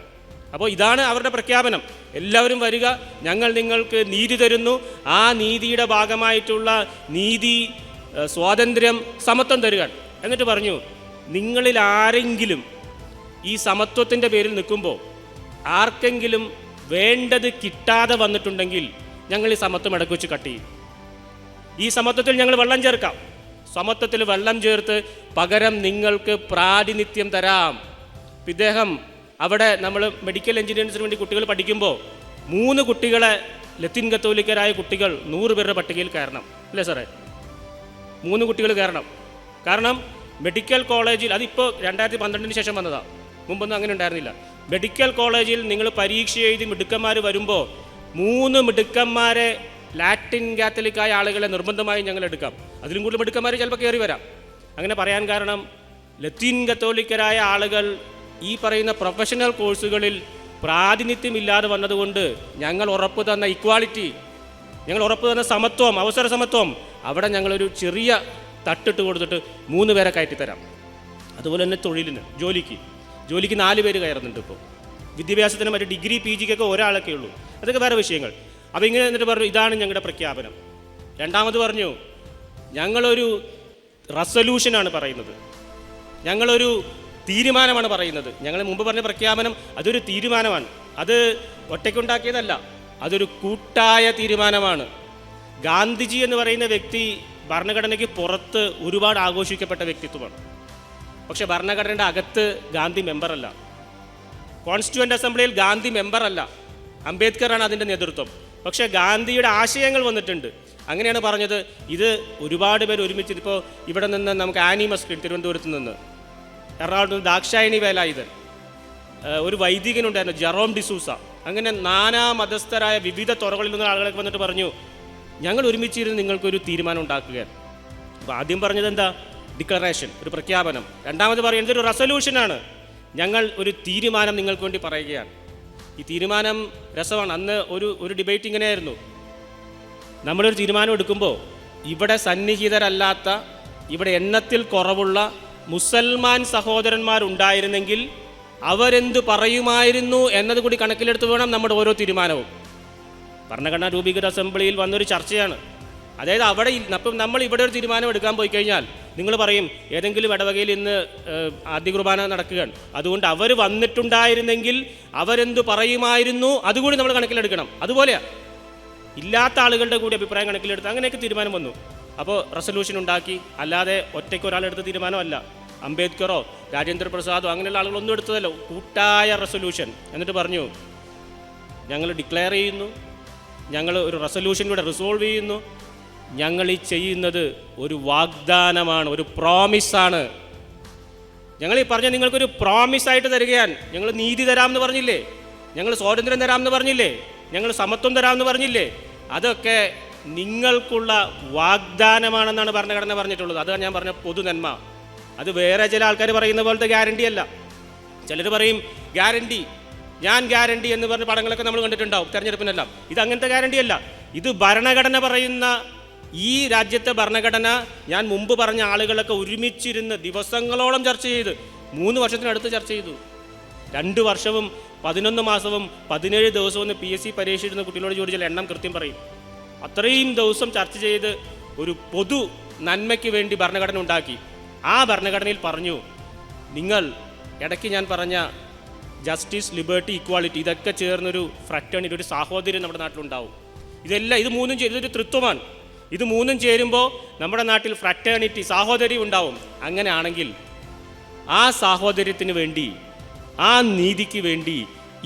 അപ്പോൾ ഇതാണ് അവരുടെ പ്രഖ്യാപനം. എല്ലാവരും വരിക, ഞങ്ങൾ നിങ്ങൾക്ക് നീതി തരുന്നു, ആ നീതിയുടെ ഭാഗമായിട്ടുള്ള നീതി, സ്വാതന്ത്ര്യം, സമത്വം തരിക. എന്നിട്ട് പറഞ്ഞു നിങ്ങളിൽ ആരെങ്കിലും ഈ സമത്വത്തിൻ്റെ പേരിൽ നിൽക്കുമ്പോൾ ആർക്കെങ്കിലും വേണ്ടത് കിട്ടാതെ വന്നിട്ടുണ്ടെങ്കിൽ ഞങ്ങൾ ഈ സമത്വം ഇടയ്ക്ക് വെച്ച് കട്ട് ചെയ്യും. ഈ സമത്വത്തിൽ ഞങ്ങൾ വെള്ളം ചേർക്കാം, സമത്വത്തിൽ വെള്ളം ചേർത്ത് പകരം നിങ്ങൾക്ക് പ്രാതിനിധ്യം തരാം. ഇദ്ദേഹം അവിടെ നമ്മൾ മെഡിക്കൽ എഞ്ചിനീയറിംഗിന് വേണ്ടി കുട്ടികൾ പഠിക്കുമ്പോൾ 3 കുട്ടികളെ ലത്തീൻ കത്തോലിക്കരായ കുട്ടികൾ 100 പേരുടെ പട്ടികയിൽ കയറണം, അല്ലേ സാറേ? 3 കുട്ടികൾ കയറണം. കാരണം മെഡിക്കൽ കോളേജിൽ, അതിപ്പോൾ 2012 ശേഷം വന്നതാണ്, മുമ്പൊന്നും അങ്ങനെ ഉണ്ടായിരുന്നില്ല. മെഡിക്കൽ കോളേജിൽ നിങ്ങൾ പരീക്ഷ എഴുതി മിടുക്കന്മാർ വരുമ്പോൾ 3 മിടുക്കന്മാരെ ലാറ്റിൻ കാത്തലിക്കായ ആളുകളെ നിർബന്ധമായി ഞങ്ങൾ എടുക്കാം. അതിലും കൂടുതൽ മിടുക്കന്മാർ ചിലപ്പോൾ കയറി വരാം. അങ്ങനെ പറയാൻ കാരണം ലത്തീൻ കത്തോലിക്കരായ ആളുകൾ ഈ പറയുന്ന പ്രൊഫഷണൽ കോഴ്സുകളിൽ പ്രാതിനിധ്യമില്ലാതെ വന്നതുകൊണ്ട് ഞങ്ങൾ ഉറപ്പ് തന്ന ഇക്വാളിറ്റി, ഞങ്ങൾ ഉറപ്പ് തന്ന സമത്വം, അവസര സമത്വം, അവിടെ ഞങ്ങളൊരു ചെറിയ തട്ടിട്ട് കൊടുത്തിട്ട് 3 പേരെ കയറ്റിത്തരാം. അതുപോലെ തന്നെ തൊഴിലിന്, ജോലിക്ക് 4 പേര് കയറുന്നുണ്ട്. ഇപ്പോൾ വിദ്യാഭ്യാസത്തിന് മറ്റു ഡിഗ്രി പി ജിക്കൊക്കെ ഒരാളൊക്കെ ഉള്ളൂ. അതൊക്കെ വേറെ വിഷയങ്ങൾ. അപ്പോൾ ഇങ്ങനെ എന്നിട്ട് പറഞ്ഞു ഇതാണ് ഞങ്ങളുടെ പ്രഖ്യാപനം. രണ്ടാമത് പറഞ്ഞു ഞങ്ങളൊരു റെസൊല്യൂഷനാണ് പറയുന്നത്, ഞങ്ങളൊരു തീരുമാനമാണ് പറയുന്നത്. ഞങ്ങൾ മുമ്പ് പറഞ്ഞ പ്രഖ്യാപനം അതൊരു തീരുമാനമാണ്, അത് ഒറ്റയ്ക്കുണ്ടാക്കിയതല്ല, അതൊരു കൂട്ടായ തീരുമാനമാണ്. ഗാന്ധിജി എന്ന് പറയുന്ന വ്യക്തി ഭരണഘടനയ്ക്ക് പുറത്ത് ഒരുപാട് ആഘോഷിക്കപ്പെട്ട വ്യക്തിത്വമാണ്. പക്ഷെ ഭരണഘടനയുടെ അകത്ത് ഗാന്ധി മെമ്പറല്ല, കോൺസ്റ്റിറ്റ്യൂവൻ്റ് അസംബ്ലിയിൽ ഗാന്ധി മെമ്പറല്ല, അംബേദ്കറാണ് അതിൻ്റെ നേതൃത്വം. പക്ഷേ ഗാന്ധിയുടെ ആശയങ്ങൾ വന്നിട്ടുണ്ട്. അങ്ങനെയാണ് പറഞ്ഞത്. ഇത് ഒരുപാട് പേര് ഒരുമിച്ച്, ഇപ്പോൾ ഇവിടെ നിന്ന് നമുക്ക് ആനി മസ്കിൻ തിരുവനന്തപുരത്ത് നിന്ന്, എറണാകുളത്ത് നിന്ന് ദാക്ഷായണി വേലായുധൻ, ഒരു വൈദികനുണ്ടായിരുന്നു ജെറോം ഡിസൂസ, അങ്ങനെ നാനാ മതസ്ഥരായ വിവിധ തുറകളിൽ നിന്ന് ആളുകളൊക്കെ വന്നിട്ട് പറഞ്ഞു ഞങ്ങൾ ഒരുമിച്ചിരുന്ന് നിങ്ങൾക്കൊരു തീരുമാനം ഉണ്ടാക്കുകയാണ്. അപ്പോൾ ആദ്യം പറഞ്ഞത് എന്താ? ഡിക്ലറേഷൻ, ഒരു പ്രഖ്യാപനം. രണ്ടാമത് പറയുന്നത് ഒരു റെസൊല്യൂഷനാണ്, ഞങ്ങൾ ഒരു തീരുമാനം നിങ്ങൾക്ക് വേണ്ടി പറയുകയാണ്. ഈ തീരുമാനം രസമാണ്. അന്ന് ഒരു ഡിബേറ്റ് ഇങ്ങനെയായിരുന്നു. നമ്മളൊരു തീരുമാനം എടുക്കുമ്പോൾ ഇവിടെ സന്നിഹിതരല്ലാത്ത, ഇവിടെ എണ്ണത്തിൽ കുറവുള്ള മുസൽമാൻ സഹോദരന്മാരുണ്ടായിരുന്നെങ്കിൽ അവരെന്ത് പറയുമായിരുന്നു എന്നത് കൂടി കണക്കിലെടുത്ത് വേണം നമ്മുടെ ഓരോ തീരുമാനവും. ഭരണഘടനാ രൂപീകൃത അസംബ്ലിയിൽ വന്നൊരു ചർച്ചയാണ്. അതായത് അവിടെ അപ്പം നമ്മൾ ഇവിടെ ഒരു തീരുമാനം എടുക്കാൻ പോയി കഴിഞ്ഞാൽ നിങ്ങൾ പറയും ഏതെങ്കിലും ഇടവകയിൽ ഇന്ന് ആദ്യ കുർബാന നടക്കുകയാണ്, അതുകൊണ്ട് അവർ വന്നിട്ടുണ്ടായിരുന്നെങ്കിൽ അവരെന്ത് പറയുമായിരുന്നു അതുകൂടി നമ്മൾ കണക്കിലെടുക്കണം. അതുപോലെയാണ് ഇല്ലാത്ത ആളുകളുടെ കൂടി അഭിപ്രായം കണക്കിലെടുത്ത് അങ്ങനെയൊക്കെ തീരുമാനം വന്നു. അപ്പോൾ റെസൊല്യൂഷൻ ഉണ്ടാക്കി. അല്ലാതെ ഒറ്റയ്ക്ക് ഒരാളെടുത്ത തീരുമാനമല്ല. അംബേദ്കറോ രാജേന്ദ്ര പ്രസാദോ അങ്ങനെയുള്ള ആളുകളൊന്നും എടുത്തതല്ലോ, കൂട്ടായ റെസൊല്യൂഷൻ. എന്നിട്ട് പറഞ്ഞു ഞങ്ങൾ ഡിക്ലെയർ ചെയ്യുന്നു, ഞങ്ങൾ ഒരു റെസൊല്യൂഷനിലൂടെ റിസോൾവ് ചെയ്യുന്നു, ഞങ്ങൾ ഈ ചെയ്യുന്നത് ഒരു വാഗ്ദാനമാണ്, ഒരു പ്രോമിസാണ്. ഞങ്ങൾ ഈ പറഞ്ഞ നിങ്ങൾക്കൊരു പ്രോമിസായിട്ട് തരികയാണ്. ഞങ്ങൾ നീതി തരാമെന്ന് പറഞ്ഞില്ലേ, ഞങ്ങൾ സ്വാതന്ത്ര്യം തരാമെന്ന് പറഞ്ഞില്ലേ, ഞങ്ങൾ സമത്വം തരാമെന്ന് പറഞ്ഞില്ലേ, അതൊക്കെ നിങ്ങൾക്കുള്ള വാഗ്ദാനമാണെന്നാണ് ഭരണഘടന പറഞ്ഞിട്ടുള്ളത്. അതാണ് ഞാൻ പറഞ്ഞ പൊതുനന്മ. അത് വേറെ ചില ആൾക്കാർ പറയുന്ന പോലത്തെ ഗ്യാരണ്ടി അല്ല. ചിലർ പറയും ഗ്യാരണ്ടി, ഞാൻ ഗ്യാരണ്ടി എന്ന് പറഞ്ഞ പടങ്ങളൊക്കെ നമ്മൾ കണ്ടിട്ടുണ്ടാവും തെരഞ്ഞെടുപ്പിനെല്ലാം. ഇത് അങ്ങനത്തെ ഗ്യാരണ്ടി അല്ല. ഇത് ഭരണഘടന പറയുന്ന, ഈ രാജ്യത്തെ ഭരണഘടന ഞാൻ മുമ്പ് പറഞ്ഞ ആളുകളൊക്കെ ഒരുമിച്ചിരുന്ന് ദിവസങ്ങളോളം ചർച്ച ചെയ്ത് 3 വർഷത്തിനടുത്ത് ചർച്ച ചെയ്തു. 2 വർഷവും 11 മാസവും 17 ദിവസവും PSC പരീക്ഷ എഴുതുന്ന കുട്ടികളോട് ചോദിച്ചാൽ എണ്ണം കൃത്യം പറയും. അത്രയും ദിവസം ചർച്ച ചെയ്ത് ഒരു പൊതു നന്മയ്ക്ക് വേണ്ടി ഭരണഘടന ഉണ്ടാക്കി. ആ ഭരണഘടനയിൽ പറഞ്ഞു, നിങ്ങൾ ഇടയ്ക്ക് ഞാൻ പറഞ്ഞ ജസ്റ്റിസ്, ലിബർട്ടി, ഇക്വാളിറ്റി ഇതൊക്കെ ചേർന്നൊരു ഫ്രറ്റേണിറ്റി, ഒരു സാഹോദര്യം നമ്മുടെ നാട്ടിലുണ്ടാവും. ഇത് മൂന്നും ഇതൊരു തൃത്വമാണ്. ഇത് മൂന്നും ചേരുമ്പോൾ നമ്മുടെ നാട്ടിൽ ഫ്രറ്റേണിറ്റി, സാഹോദര്യം ഉണ്ടാവും. അങ്ങനെയാണെങ്കിൽ ആ സാഹോദര്യത്തിന് വേണ്ടി, ആ നീതിക്ക് വേണ്ടി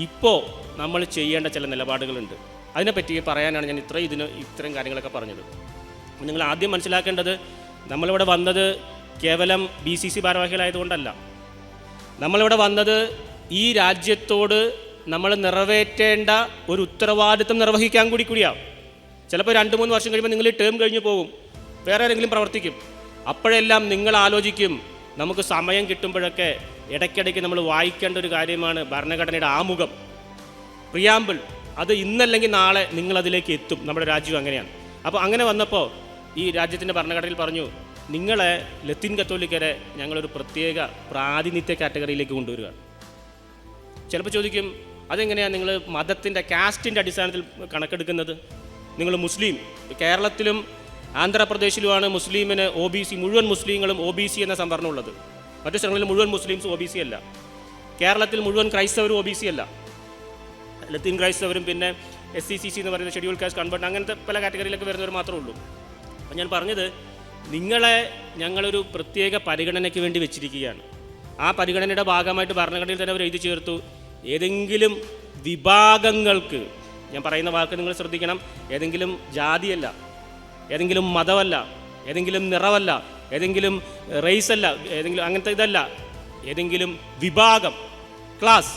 ഇപ്പോൾ നമ്മൾ ചെയ്യേണ്ട ചില നിലപാടുകളുണ്ട്. അതിനെപ്പറ്റി പറയാനാണ് ഞാൻ ഇത്രയും കാര്യങ്ങളൊക്കെ പറഞ്ഞത്. നിങ്ങൾ ആദ്യം മനസ്സിലാക്കേണ്ടത്, നമ്മളിവിടെ വന്നത് കേവലം BCC ഭാരവാഹികളായതുകൊണ്ടല്ല. നമ്മളിവിടെ വന്നത് ഈ രാജ്യത്തോട് നമ്മൾ നിറവേറ്റേണ്ട ഒരു ഉത്തരവാദിത്വം നിർവഹിക്കാൻ കൂടിയാണ്. ചിലപ്പോൾ 2-3 വർഷം കഴിയുമ്പോൾ നിങ്ങൾ ഈ ടേം കഴിഞ്ഞ് പോകും, വേറെ ആരെങ്കിലും പ്രവർത്തിക്കും. അപ്പോഴെല്ലാം നിങ്ങൾ ആലോചിക്കും, നമുക്ക് സമയം കിട്ടുമ്പോഴൊക്കെ ഇടയ്ക്കിടയ്ക്ക് നമ്മൾ വായിക്കേണ്ട ഒരു കാര്യമാണ് ഭരണഘടനയുടെ ആമുഖം, പ്രിയാമ്പിൾ. അത് ഇന്നല്ലെങ്കിൽ നാളെ നിങ്ങളതിലേക്ക് എത്തും. നമ്മുടെ രാജ്യം അങ്ങനെയാണ്. അപ്പോൾ അങ്ങനെ വന്നപ്പോൾ ഈ രാജ്യത്തിൻ്റെ ഭരണഘടനയിൽ പറഞ്ഞു, നിങ്ങളെ ലത്തീൻ കത്തോലിക്കരെ ഞങ്ങളൊരു പ്രത്യേക പ്രാതിനിധ്യ കാറ്റഗറിയിലേക്ക് കൊണ്ടുവരിക. ചിലപ്പോൾ ചോദിക്കും, അതെങ്ങനെയാണ് നിങ്ങൾ മതത്തിൻ്റെ, കാസ്റ്റിൻ്റെ അടിസ്ഥാനത്തിൽ കണക്കെടുക്കുന്നത്? നിങ്ങൾ മുസ്ലിം, കേരളത്തിലും ആന്ധ്രാപ്രദേശിലുമാണ് മുസ്ലിമിന് OBC, മുഴുവൻ മുസ്ലിങ്ങളും OBC എന്ന സംവരണമുള്ളത്. മറ്റു സ്ഥലങ്ങളിൽ മുഴുവൻ മുസ്ലിംസ് OBC അല്ല. കേരളത്തിൽ മുഴുവൻ ക്രൈസ്തവരും OBC അല്ല. ലത്തീൻ ക്രൈസ്തവരും പിന്നെ SCCC എന്ന് പറയുന്ന ഷെഡ്യൂൾ കാസ്റ്റ്, കൺവേർട്ട്, അങ്ങനത്തെ പല കാറ്റഗറിയിലൊക്കെ വരുന്നവർ മാത്രമേ ഉള്ളൂ. അപ്പം ഞാൻ പറഞ്ഞത്, നിങ്ങളെ ഞങ്ങളൊരു പ്രത്യേക പരിഗണനയ്ക്ക് വേണ്ടി വെച്ചിരിക്കുകയാണ്. ആ പരിഗണനയുടെ ഭാഗമായിട്ട് ഭരണഘടനയിൽ തന്നെ അവർ എഴുതി ചേർത്തു, ഏതെങ്കിലും വിഭാഗങ്ങൾക്ക്, ഞാൻ പറയുന്ന വാക്ക് നിങ്ങൾ ശ്രദ്ധിക്കണം, ഏതെങ്കിലും ജാതിയല്ല, ഏതെങ്കിലും മതമല്ല, ഏതെങ്കിലും നിറമല്ല, ഏതെങ്കിലും റേസ് അല്ല, ഏതെങ്കിലും അങ്ങനത്തെ ഇതല്ല, ഏതെങ്കിലും വിഭാഗം, ക്ലാസ്,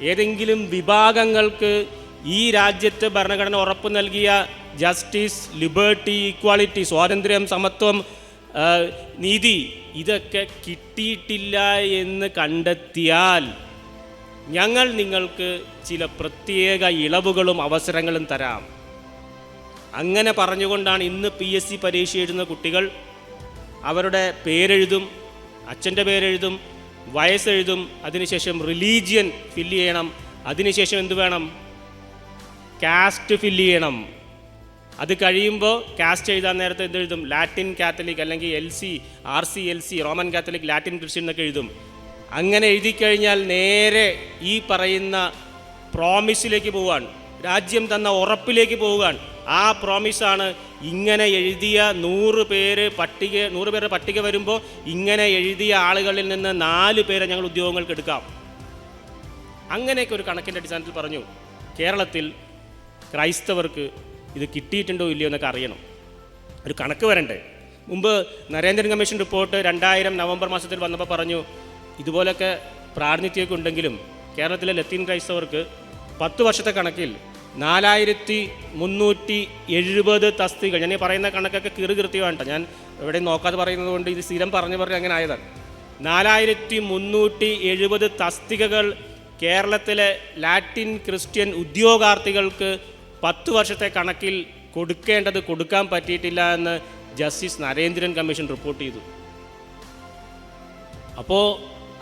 ഏതെങ്കിലും വിഭാഗങ്ങൾക്ക് ഈ രാജ്യത്ത് ഭരണഘടന ഉറപ്പ് നൽകിയ ജസ്റ്റിസ്, ലിബർട്ടി, ഇക്വാളിറ്റി, സ്വാതന്ത്ര്യം, സമത്വം, നീതി ഇതൊക്കെ കിട്ടിയിട്ടില്ല എന്ന് കണ്ടെത്തിയാൽ ഞങ്ങൾ നിങ്ങൾക്ക് ചില പ്രത്യേക ഇളവുകളും അവസരങ്ങളും തരാം. അങ്ങനെ പറഞ്ഞുകൊണ്ടാണ് ഇന്ന് PSC പരീക്ഷ എഴുതുന്ന കുട്ടികൾ അവരുടെ പേരെഴുതും, അച്ഛൻ്റെ പേരെഴുതും, വയസ്സെഴുതും, അതിനുശേഷം റിലീജിയൻ ഫില്ല് ചെയ്യണം, അതിനുശേഷം എന്ത് വേണം, കാസ്റ്റ് ഫില്ല് ചെയ്യണം. അത് കഴിയുമ്പോൾ കാസ്റ്റ് എഴുതാൻ നേരത്തെ എന്തെഴുതും, ലാറ്റിൻ കാത്തലിക് അല്ലെങ്കിൽ LC, RC, LC, Roman Catholic, Latin Christian എന്നൊക്കെ എഴുതും. അങ്ങനെ എഴുതി കഴിഞ്ഞാൽ നേരെ ഈ പറയുന്ന പ്രോമിസിലേക്ക് പോവുകയാൻ, രാജ്യം തന്ന ഉറപ്പിലേക്ക് പോവുകയാണ്. ആ പ്രോമിസാണ് ഇങ്ങനെ എഴുതിയ 100 പേരുടെ പട്ടിക വരുമ്പോൾ ഇങ്ങനെ എഴുതിയ ആളുകളിൽ നിന്ന് 4 പേരെ ഞങ്ങൾ ഉദ്യോഗങ്ങൾക്ക് എടുക്കാം. അങ്ങനെയൊക്കെ ഒരു കണക്കിൻ്റെ അടിസ്ഥാനത്തിൽ പറഞ്ഞു, കേരളത്തിൽ ക്രൈസ്തവർക്ക് ഇത് കിട്ടിയിട്ടുണ്ടോ ഇല്ലയോ എന്നൊക്കെ അറിയണം, ഒരു കണക്ക് വരണ്ടേ. മുമ്പ് നരേന്ദ്രൻ കമ്മീഷൻ റിപ്പോർട്ട് 2000 നവംബർ മാസത്തിൽ വന്നപ്പോൾ പറഞ്ഞു, ഇതുപോലൊക്കെ പ്രാതിനിധ്യമൊക്കെ ഉണ്ടെങ്കിലും കേരളത്തിലെ ലത്തീൻ ക്രൈസ്തവർക്ക് 10 വർഷത്തെ കണക്കിൽ 4370 തസ്തികൾ, ഞാൻ ഈ പറയുന്ന കണക്കൊക്കെ കൃത്യമാണ്, ഞാൻ എവിടെയും നോക്കാതെ പറയുന്നത് കൊണ്ട് ഇത് സ്ഥിരം പറഞ്ഞ് അങ്ങനെ ആയതാണ്. 4370 തസ്തികകൾ കേരളത്തിലെ ലാറ്റിൻ ക്രിസ്ത്യൻ ഉദ്യോഗാർത്ഥികൾക്ക് 10 വർഷത്തെ കണക്കിൽ കൊടുക്കാൻ പറ്റിയിട്ടില്ല എന്ന് ജസ്റ്റിസ് നരേന്ദ്രൻ കമ്മീഷൻ റിപ്പോർട്ട് ചെയ്തു. അപ്പോൾ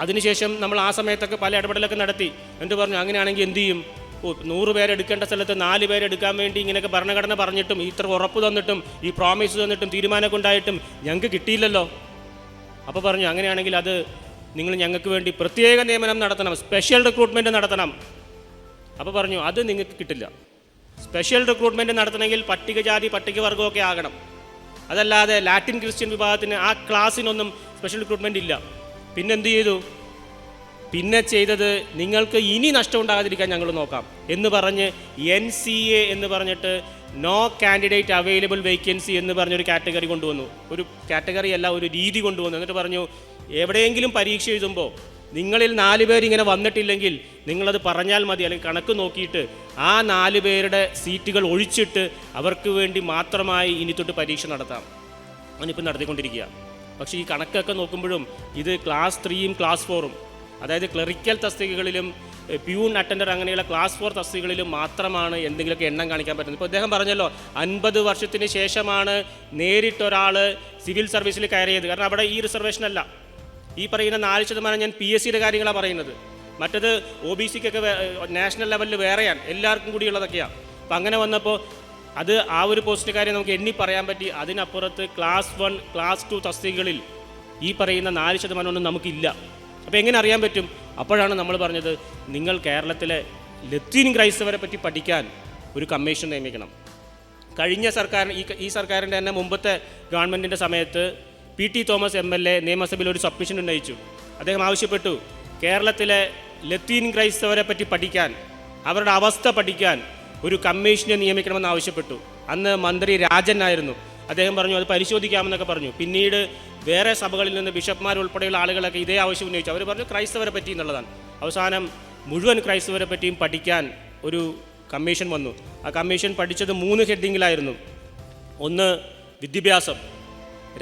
അതിനുശേഷം നമ്മൾ ആ സമയത്തൊക്കെ പല ഇടപെടലൊക്കെ നടത്തി. എന്നിട്ട് പറഞ്ഞു അങ്ങനെയാണെങ്കിൽ എന്ത് ചെയ്യും? 100 പേരെ എടുക്കേണ്ട സ്ഥലത്ത് 4 പേരെ എടുക്കാൻ വേണ്ടി ഇങ്ങനെയൊക്കെ ഭരണഘടന പറഞ്ഞിട്ടും ഇത്ര ഉറപ്പ് തന്നിട്ടും ഈ പ്രോമിസ് തന്നിട്ടും തീരുമാനമൊക്കെ ഉണ്ടായിട്ടും ഞങ്ങൾക്ക് കിട്ടിയില്ലല്ലോ. അപ്പോൾ പറഞ്ഞു അങ്ങനെയാണെങ്കിൽ അത് നിങ്ങൾ ഞങ്ങൾക്ക് വേണ്ടി പ്രത്യേക നിയമനം നടത്തണം, സ്പെഷ്യൽ റിക്രൂട്ട്മെൻറ്റ് നടത്തണം. അപ്പോൾ പറഞ്ഞു അത് നിങ്ങൾക്ക് കിട്ടില്ല. സ്പെഷ്യൽ റിക്രൂട്ട്മെൻറ്റ് നടത്തണമെങ്കിൽ പട്ടികജാതി പട്ടികവർഗമൊക്കെ ആകണം. അതല്ലാതെ ലാറ്റിൻ ക്രിസ്ത്യൻ വിഭാഗത്തിന് ആ ക്ലാസ്സിനൊന്നും സ്പെഷ്യൽ റിക്രൂട്ട്മെൻറ്റ് ഇല്ല. പിന്നെന്ത് ചെയ്തു? പിന്നെ ചെയ്തത് നിങ്ങൾക്ക് ഇനി നഷ്ടം ഉണ്ടാകാതിരിക്കാൻ ഞങ്ങൾ നോക്കാം എന്ന് പറഞ്ഞ് NCA എന്ന് പറഞ്ഞിട്ട് നോ കാൻഡിഡേറ്റ് അവൈലബിൾ വേക്കൻസി എന്ന് പറഞ്ഞൊരു കാറ്റഗറി കൊണ്ടുവന്നു. ഒരു കാറ്റഗറി അല്ല, ഒരു രീതി കൊണ്ടുവന്നു. എന്നിട്ട് പറഞ്ഞു എവിടെയെങ്കിലും പരീക്ഷ എഴുതുമ്പോൾ നിങ്ങളിൽ 4 പേര് ഇങ്ങനെ വന്നിട്ടില്ലെങ്കിൽ നിങ്ങളത് പറഞ്ഞാൽ മതി, അല്ലെങ്കിൽ കണക്ക് നോക്കിയിട്ട് ആ 4 പേരുടെ സീറ്റുകൾ ഒഴിച്ചിട്ട് അവർക്ക് വേണ്ടി മാത്രമായി ഇനി തൊട്ട് പരീക്ഷ നടത്താം. അതിനിപ്പോൾ നടത്തിക്കൊണ്ടിരിക്കുക. പക്ഷേ ഈ കണക്കൊക്കെ നോക്കുമ്പോഴും ഇത് ക്ലാസ് 3യും ക്ലാസ് 4ഉം, അതായത് ക്ലറിക്കൽ തസ്തികകളിലും പ്യൂൺ അറ്റൻഡർ അങ്ങനെയുള്ള ക്ലാസ് 4 തസ്തികകളിലും മാത്രമാണ് എന്തെങ്കിലുമൊക്കെ എണ്ണം കാണിക്കാൻ പറ്റുന്നത്. ഇപ്പോൾ അദ്ദേഹം പറഞ്ഞല്ലോ 50 വർഷത്തിന് ശേഷമാണ് നേരിട്ടൊരാൾ സിവിൽ സർവീസിൽ കയറിയത്. കാരണം അവിടെ ഈ റിസർവേഷൻ അല്ല, ഈ പറയുന്ന 4% ഞാൻ PSCയുടെ കാര്യങ്ങളാണ് പറയുന്നത്. മറ്റത് OBCക്കൊക്കെ നാഷണൽ ലെവലിൽ വേറെയാണ്, എല്ലാവർക്കും കൂടിയുള്ളതൊക്കെയാണ്. അപ്പം അങ്ങനെ വന്നപ്പോൾ അത് ആ ഒരു പോസ്റ്റിൻ്റെ കാര്യം നമുക്ക് എണ്ണി പറയാൻ പറ്റി. അതിനപ്പുറത്ത് ക്ലാസ് 1 ക്ലാസ് 2 തസ്തികകളിൽ ഈ പറയുന്ന 4% ഒന്നും നമുക്കില്ല. അപ്പോൾ എങ്ങനെ അറിയാൻ പറ്റും? അപ്പോഴാണ് നമ്മൾ പറഞ്ഞത് നിങ്ങൾ കേരളത്തിലെ ലത്തീൻ ക്രൈസ്തവരെ പറ്റി പഠിക്കാൻ ഒരു കമ്മീഷൻ നിയമിക്കണം. കഴിഞ്ഞ സർക്കാർ ഈ സർക്കാരിൻ്റെ തന്നെ മുമ്പത്തെ ഗവൺമെൻറ്റിൻ്റെ സമയത്ത് PT തോമസ് MLA നിയമസഭയിൽ ഒരു സബ്മിഷൻ ഉന്നയിച്ചു. അദ്ദേഹം ആവശ്യപ്പെട്ടു കേരളത്തിലെ ലത്തീൻ ക്രൈസ്തവരെ പറ്റി പഠിക്കാൻ, അവരുടെ അവസ്ഥ പഠിക്കാൻ ഒരു കമ്മീഷനെ നിയമിക്കണമെന്ന് ആവശ്യപ്പെട്ടു. അന്ന് മന്ത്രി രാജൻ ആയിരുന്നു. അദ്ദേഹം പറഞ്ഞു അത് പരിശോധിക്കാമെന്നൊക്കെ പറഞ്ഞു. പിന്നീട് വേറെ സഭകളിൽ നിന്ന് ബിഷപ്പ്മാർ ഉൾപ്പെടെയുള്ള ആളുകളൊക്കെ ഇതേ ആവശ്യം ഉന്നയിച്ചു. അവർ പറഞ്ഞു ക്രൈസ്തവരെ പറ്റി എന്നുള്ളതാണ്. അവസാനം മുഴുവൻ ക്രൈസ്തവരെ പറ്റിയും പഠിക്കാൻ ഒരു കമ്മീഷൻ വന്നു. ആ കമ്മീഷൻ പഠിച്ചത് 3 ഹെഡിങ്ങിലായിരുന്നു. 1 വിദ്യാഭ്യാസം,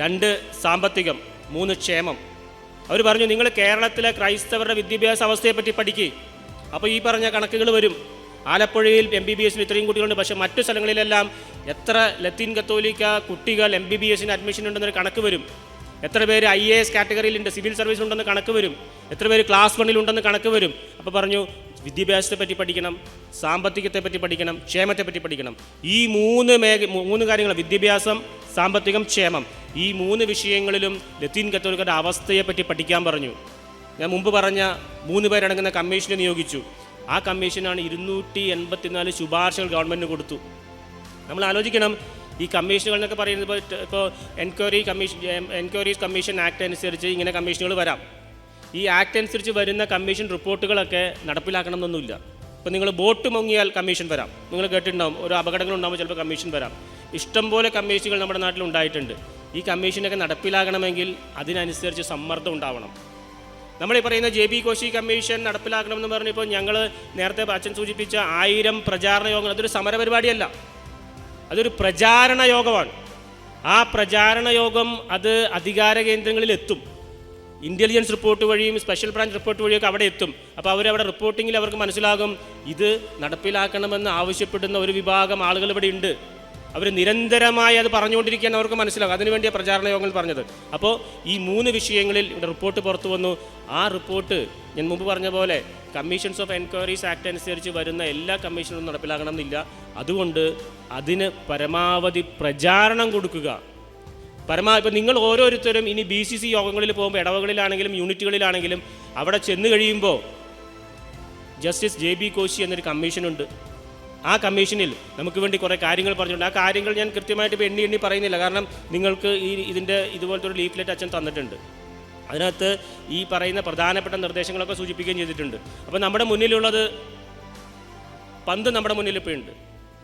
2 സാമ്പത്തികം, 3 ക്ഷേമം. അവർ പറഞ്ഞു നിങ്ങൾ കേരളത്തിലെ ക്രൈസ്തവരുടെ വിദ്യാഭ്യാസ അവസ്ഥയെപ്പറ്റി പഠിക്കുക. അപ്പോൾ ഈ പറഞ്ഞ കണക്കുകൾ വരും. ആലപ്പുഴയിൽ MBBSന് ഇത്രയും കുട്ടികളുണ്ട്, പക്ഷേ മറ്റു സ്ഥലങ്ങളിലെല്ലാം എത്ര ലത്തീൻ കത്തോലിക്ക കുട്ടികൾ MBBSന് അഡ്മിഷൻ ഉണ്ടെന്നൊരു കണക്ക് വരും. എത്ര പേര് IAS കാറ്റഗറിയിലുണ്ട്, സിവിൽ സർവീസ് ഉണ്ടെന്ന് കണക്ക് വരും. എത്ര പേര് ക്ലാസ് 1 ഉണ്ടെന്ന് കണക്ക് വരും. അപ്പോൾ പറഞ്ഞു വിദ്യാഭ്യാസത്തെ പറ്റി പഠിക്കണം, സാമ്പത്തികത്തെ പറ്റി പഠിക്കണം, ക്ഷേമത്തെ പറ്റി പഠിക്കണം. ഈ 3 കാര്യങ്ങൾ, വിദ്യാഭ്യാസം, സാമ്പത്തികം, ക്ഷേമം, ഈ 3 വിഷയങ്ങളിലും ലത്തീൻ കത്തോലിക്കരുടെ അവസ്ഥയെപ്പറ്റി പഠിക്കാൻ പറഞ്ഞു. ഞാൻ മുമ്പ് പറഞ്ഞ 3 പേരടങ്ങുന്ന കമ്മീഷനെ നിയോഗിച്ചു. ആ കമ്മീഷനാണ് 284 ശുപാർശകൾ ഗവൺമെൻറ്റിന് കൊടുത്തു. നമ്മൾ ആലോചിക്കണം, ഈ കമ്മീഷനുകൾ എന്നൊക്കെ പറയുന്നത് ഇപ്പോൾ എൻക്വയറീസ് കമ്മീഷൻ ആക്ട് അനുസരിച്ച് ഇങ്ങനെ കമ്മീഷനുകൾ വരാം. ഈ ആക്ട് അനുസരിച്ച് വരുന്ന കമ്മീഷൻ റിപ്പോർട്ടുകളൊക്കെ നടപ്പിലാക്കണം എന്നൊന്നുമില്ല. ഇപ്പോൾ നിങ്ങൾ ബോട്ട് മുങ്ങിയാൽ കമ്മീഷൻ വരാം, നിങ്ങൾ കേട്ടിട്ടുണ്ടാവും. ഒരു അപകടങ്ങളുണ്ടാകുമ്പോൾ ചിലപ്പോൾ കമ്മീഷൻ വരാം. ഇഷ്ടംപോലെ കമ്മീഷനുകൾ നമ്മുടെ നാട്ടിൽ ഉണ്ടായിട്ടുണ്ട്. ഈ കമ്മീഷനൊക്കെ നടപ്പിലാക്കണമെങ്കിൽ അതിനനുസരിച്ച് സമ്മർദ്ദം ഉണ്ടാവണം. നമ്മൾ ഈ പറയുന്ന JB കോശി കമ്മീഷൻ നടപ്പിലാക്കണമെന്ന് പറഞ്ഞപ്പോൾ ഞങ്ങൾ നേരത്തെ അച്ഛൻ സൂചിപ്പിച്ച 1000 പ്രചാരണ യോഗങ്ങൾ, അതൊരു സമരപരിപാടിയല്ല, അതൊരു പ്രചാരണ യോഗമാണ്. ആ പ്രചാരണ യോഗം അത് അധികാര കേന്ദ്രങ്ങളിൽ എത്തും. ഇൻ്റലിജൻസ് റിപ്പോർട്ട് വഴിയും സ്പെഷ്യൽ ബ്രാഞ്ച് റിപ്പോർട്ട് വഴിയൊക്കെ അവിടെ എത്തും. അപ്പോൾ അവരവിടെ റിപ്പോർട്ടിങ്ങിൽ അവർക്ക് മനസ്സിലാകും ഇത് നടപ്പിലാക്കണമെന്ന് ആവശ്യപ്പെടുന്ന ഒരു വിഭാഗം ആളുകൾ ഇവിടെ ഉണ്ട്. അവർ നിരന്തരമായി അത് പറഞ്ഞുകൊണ്ടിരിക്കാൻ അവർക്ക് മനസ്സിലാകും. അതിനുവേണ്ടിയാണ് പ്രചാരണ യോഗങ്ങൾ പറഞ്ഞത്. അപ്പോൾ ഈ 3 വിഷയങ്ങളിൽ ഇവിടെ റിപ്പോർട്ട് പുറത്തു വന്നു. ആ റിപ്പോർട്ട് ഞാൻ മുമ്പ് പറഞ്ഞ പോലെ കമ്മീഷൻസ് ഓഫ് എൻക്വയറീസ് ആക്ട് അനുസരിച്ച് വരുന്ന എല്ലാ കമ്മീഷനും നടപ്പിലാക്കണം എന്നില്ല. അതുകൊണ്ട് അതിന് പരമാവധി പ്രചാരണം കൊടുക്കുക. ഇപ്പം നിങ്ങൾ ഓരോരുത്തരും ഇനി BCC യോഗങ്ങളിൽ പോകുമ്പോൾ, ഇടവകളിലാണെങ്കിലും യൂണിറ്റുകളിലാണെങ്കിലും അവിടെ ചെന്ന് കഴിയുമ്പോൾ ജസ്റ്റിസ് JB കോശി എന്നൊരു കമ്മീഷനുണ്ട്. ആ കമ്മീഷനിൽ നമുക്ക് വേണ്ടി കുറേ കാര്യങ്ങൾ പറഞ്ഞിട്ടുണ്ട്. ആ കാര്യങ്ങൾ ഞാൻ കൃത്യമായിട്ട് ഇപ്പോൾ എണ്ണി പറയുന്നില്ല, കാരണം നിങ്ങൾക്ക് ഇതിൻ്റെ ഇതുപോലത്തെ ഒരു ലീഫ്ലെറ്റ് അച്ഛൻ തന്നിട്ടുണ്ട്. അതിനകത്ത് ഈ പറയുന്ന പ്രധാനപ്പെട്ട നിർദ്ദേശങ്ങളൊക്കെ സൂചിപ്പിക്കുകയും ചെയ്തിട്ടുണ്ട്. അപ്പോൾ നമ്മുടെ മുന്നിലുള്ളത് പന്ത് നമ്മുടെ മുന്നിൽ ഇപ്പോൾ ഉണ്ട്.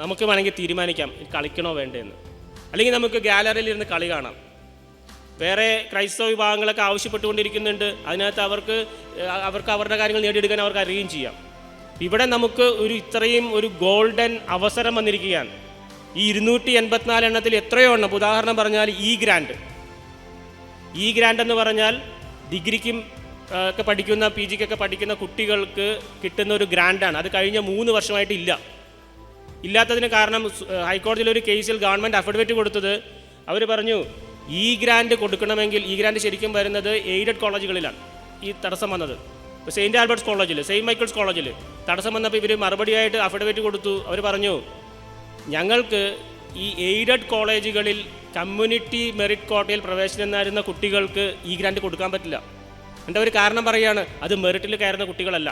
നമുക്ക് വേണമെങ്കിൽ തീരുമാനിക്കാം കളിക്കണോ വേണ്ടതെന്ന്. അല്ലെങ്കിൽ നമുക്ക് ഗാലറിയിൽ ഇരുന്ന് കളി കാണാം. വേറെ ക്രൈസ്തവ വിഭാഗങ്ങളൊക്കെ ആവശ്യപ്പെട്ടുകൊണ്ടിരിക്കുന്നുണ്ട്. അതിനകത്ത് അവർക്ക് അവരുടെ കാര്യങ്ങൾ നേടിയെടുക്കാൻ അവർക്ക് അറിയുകയും ചെയ്യാം. ഇവിടെ നമുക്ക് ഇത്രയും ഒരു ഗോൾഡൻ അവസരം വന്നിരിക്കുകയാണ്. ഈ 284 എണ്ണത്തിൽ എത്രയോ എണ്ണം, ഉദാഹരണം പറഞ്ഞാൽ ഇ ഗ്രാൻഡ് എന്ന് പറഞ്ഞാൽ ഡിഗ്രിക്കും ഒക്കെ പഠിക്കുന്ന PG ക്കൊക്കെ പഠിക്കുന്ന കുട്ടികൾക്ക് കിട്ടുന്ന ഒരു ഗ്രാൻഡാണ്. അത് കഴിഞ്ഞ 3 വർഷമായിട്ട് ഇല്ലാത്തതിന് കാരണം ഹൈക്കോടതിയിലെ ഒരു കേസിൽ ഗവൺമെൻറ് അഫിഡവിറ്റ് കൊടുത്തത് അവർ പറഞ്ഞു ഈ ഗ്രാൻഡ് കൊടുക്കണമെങ്കിൽ, ഈ ഗ്രാൻഡ് ശരിക്കും വരുന്നത് എയ്ഡഡ് കോളേജുകളിലാണ് ഈ തടസ്സം വന്നത്. ഇപ്പോൾ സെയിൻറ്റ് ആൽബർട്ട്സ് കോളേജിൽ, സെയിൻറ്റ് മൈക്കിൾസ് കോളേജിൽ തടസ്സം വന്നപ്പോൾ ഇവർ മറുപടിയായിട്ട് അഫിഡവിറ്റ് കൊടുത്തു. അവർ പറഞ്ഞു ഞങ്ങൾക്ക് ഈ എയ്ഡഡ് കോളേജുകളിൽ കമ്മ്യൂണിറ്റി മെറിറ്റ് കോട്ടയിൽ പ്രവേശനം നേടുന്ന കുട്ടികൾക്ക് ഈ ഗ്രാൻഡ് കൊടുക്കാൻ പറ്റില്ല. എൻ്റെ ഒരു കാരണം പറയുകയാണ്, അത് മെറിറ്റിൽ കയറുന്ന കുട്ടികളല്ല.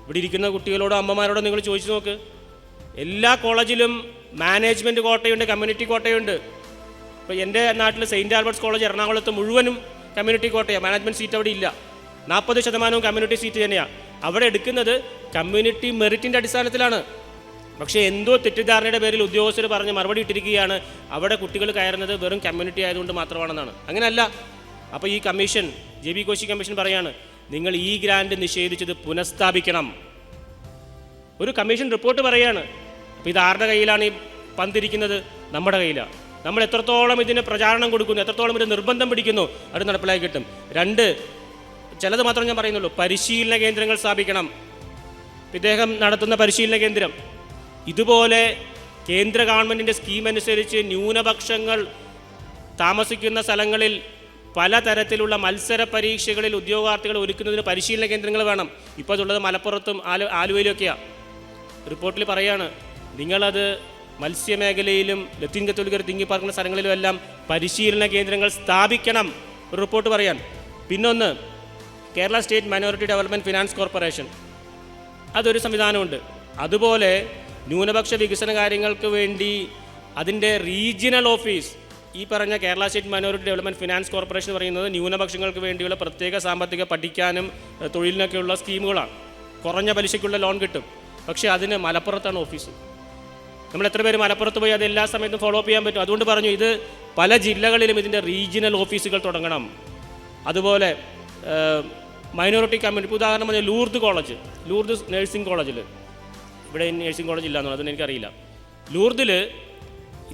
ഇവിടെ ഇരിക്കുന്ന കുട്ടികളോടോ അമ്മമാരോടോ നിങ്ങൾ ചോദിച്ചു നോക്ക്. എല്ലാ കോളേജിലും മാനേജ്മെൻറ്റ് കോട്ടയുണ്ട്, കമ്മ്യൂണിറ്റി കോട്ടയുണ്ട്. ഇപ്പോൾ എൻ്റെ നാട്ടിൽ സെയിൻറ്റ് ആൽബർട്ട്സ് കോളേജ് എറണാകുളത്ത് മുഴുവനും കമ്മ്യൂണിറ്റി കോട്ടയാണ്. മാനേജ്മെൻറ്റ് സീറ്റ് അവിടെ ഇല്ല. 40% കമ്മ്യൂണിറ്റി സീറ്റ് തന്നെയാണ്. അവിടെ എടുക്കുന്നത് കമ്മ്യൂണിറ്റി മെറിറ്റിൻ്റെ അടിസ്ഥാനത്തിലാണ്. പക്ഷേ എന്തോ തെറ്റിദ്ധാരണയുടെ പേരിൽ ഉദ്യോഗസ്ഥർ പറഞ്ഞ് മറുപടി ഇട്ടിരിക്കുകയാണ് അവിടെ കുട്ടികൾ കയറുന്നത് വെറും കമ്മ്യൂണിറ്റി ആയതുകൊണ്ട് മാത്രമാണെന്നാണ്. അങ്ങനെയല്ല. അപ്പോൾ ഈ കമ്മീഷൻ, JB കോശി കമ്മീഷൻ പറയാണ് നിങ്ങൾ ഈ ഗ്രാൻഡ് നിഷേധിച്ചത് പുനഃസ്ഥാപിക്കണം. ഒരു കമ്മീഷൻ റിപ്പോർട്ട് പറയാണ്. അപ്പോൾ ഇത് ആരുടെ കയ്യിലാണ് ഈ പന്തിരിക്കുന്നത്? നമ്മുടെ കയ്യിലാണ്. നമ്മൾ എത്രത്തോളം ഇതിന് പ്രചാരണം കൊടുക്കുന്നു, എത്രത്തോളം ഇത് നിർബന്ധം പിടിക്കുന്നു, അത് നടപ്പിലാക്കി കിട്ടും. 2, ചിലത് മാത്രം ഞാൻ പറയുന്നുള്ളൂ. പരിശീലന കേന്ദ്രങ്ങൾ സ്ഥാപിക്കണം. ഇദ്ദേഹം നടത്തുന്ന പരിശീലന കേന്ദ്രം ഇതുപോലെ കേന്ദ്ര ഗവൺമെൻറ്റിൻ്റെ സ്കീം അനുസരിച്ച് ന്യൂനപക്ഷങ്ങൾ താമസിക്കുന്ന സ്ഥലങ്ങളിൽ പലതരത്തിലുള്ള മത്സര പരീക്ഷകളിൽ ഉദ്യോഗാർത്ഥികൾ ഒരുക്കുന്നതിന് പരിശീലന കേന്ദ്രങ്ങൾ വേണം. ഇപ്പോൾ അതുള്ളത് മലപ്പുറത്തും ആലുവയിലൊക്കെയാണ്. റിപ്പോർട്ടിൽ പറയാണ് നിങ്ങളത് മത്സ്യമേഖലയിലും ലത്തീൻ കത്തോലിക്കർ തിങ്ങിപ്പാർക്കുന്ന സ്ഥലങ്ങളിലും എല്ലാം പരിശീലന കേന്ദ്രങ്ങൾ സ്ഥാപിക്കണം. ഒരു റിപ്പോർട്ട് പറയാൻ. പിന്നൊന്ന്, Kerala state minority development finance corporation, അതൊരു സംവിധാനമുണ്ട്. അതുപോലെ ന്യൂനപക്ഷ വികസന കാര്യങ്ങൾക്ക് വേണ്ടി അതിൻ്റെ റീജിയണൽ ഓഫീസ്, ഈ പറഞ്ഞ Kerala state minority development finance corporation പറയുന്നത് ന്യൂനപക്ഷങ്ങൾക്ക് വേണ്ടിയുള്ള പ്രത്യേക സാമ്പത്തിക പഠിക്കാനും തൊഴിലിനൊക്കെയുള്ള സ്കീമുകളാണ്. കുറഞ്ഞ പലിശയ്ക്കുള്ള ലോൺ കിട്ടും. പക്ഷേ അതിന് മലപ്പുറത്താണ് ഓഫീസ്. നമ്മൾ എത്ര പേര് മലപ്പുറത്ത് പോയി അത് എല്ലാ സമയത്തും ഫോളോ അപ്പ് ചെയ്യാൻ പറ്റും? അതുകൊണ്ട് പറഞ്ഞു ഇത് പല ജില്ലകളിലും ഇതിൻ്റെ റീജിയണൽ ഓഫീസുകൾ തുടങ്ങണം. അതുപോലെ മൈനോറിറ്റി കമ്മ്യൂണിറ്റി, ഉദാഹരണം പറഞ്ഞാൽ ലൂർദ് നഴ്സിംഗ് കോളേജിൽ, ഇവിടെ നഴ്സിംഗ് കോളേജ് ഇല്ല എന്നുള്ളത് അതൊന്നും എനിക്കറിയില്ല. ലൂർദിൽ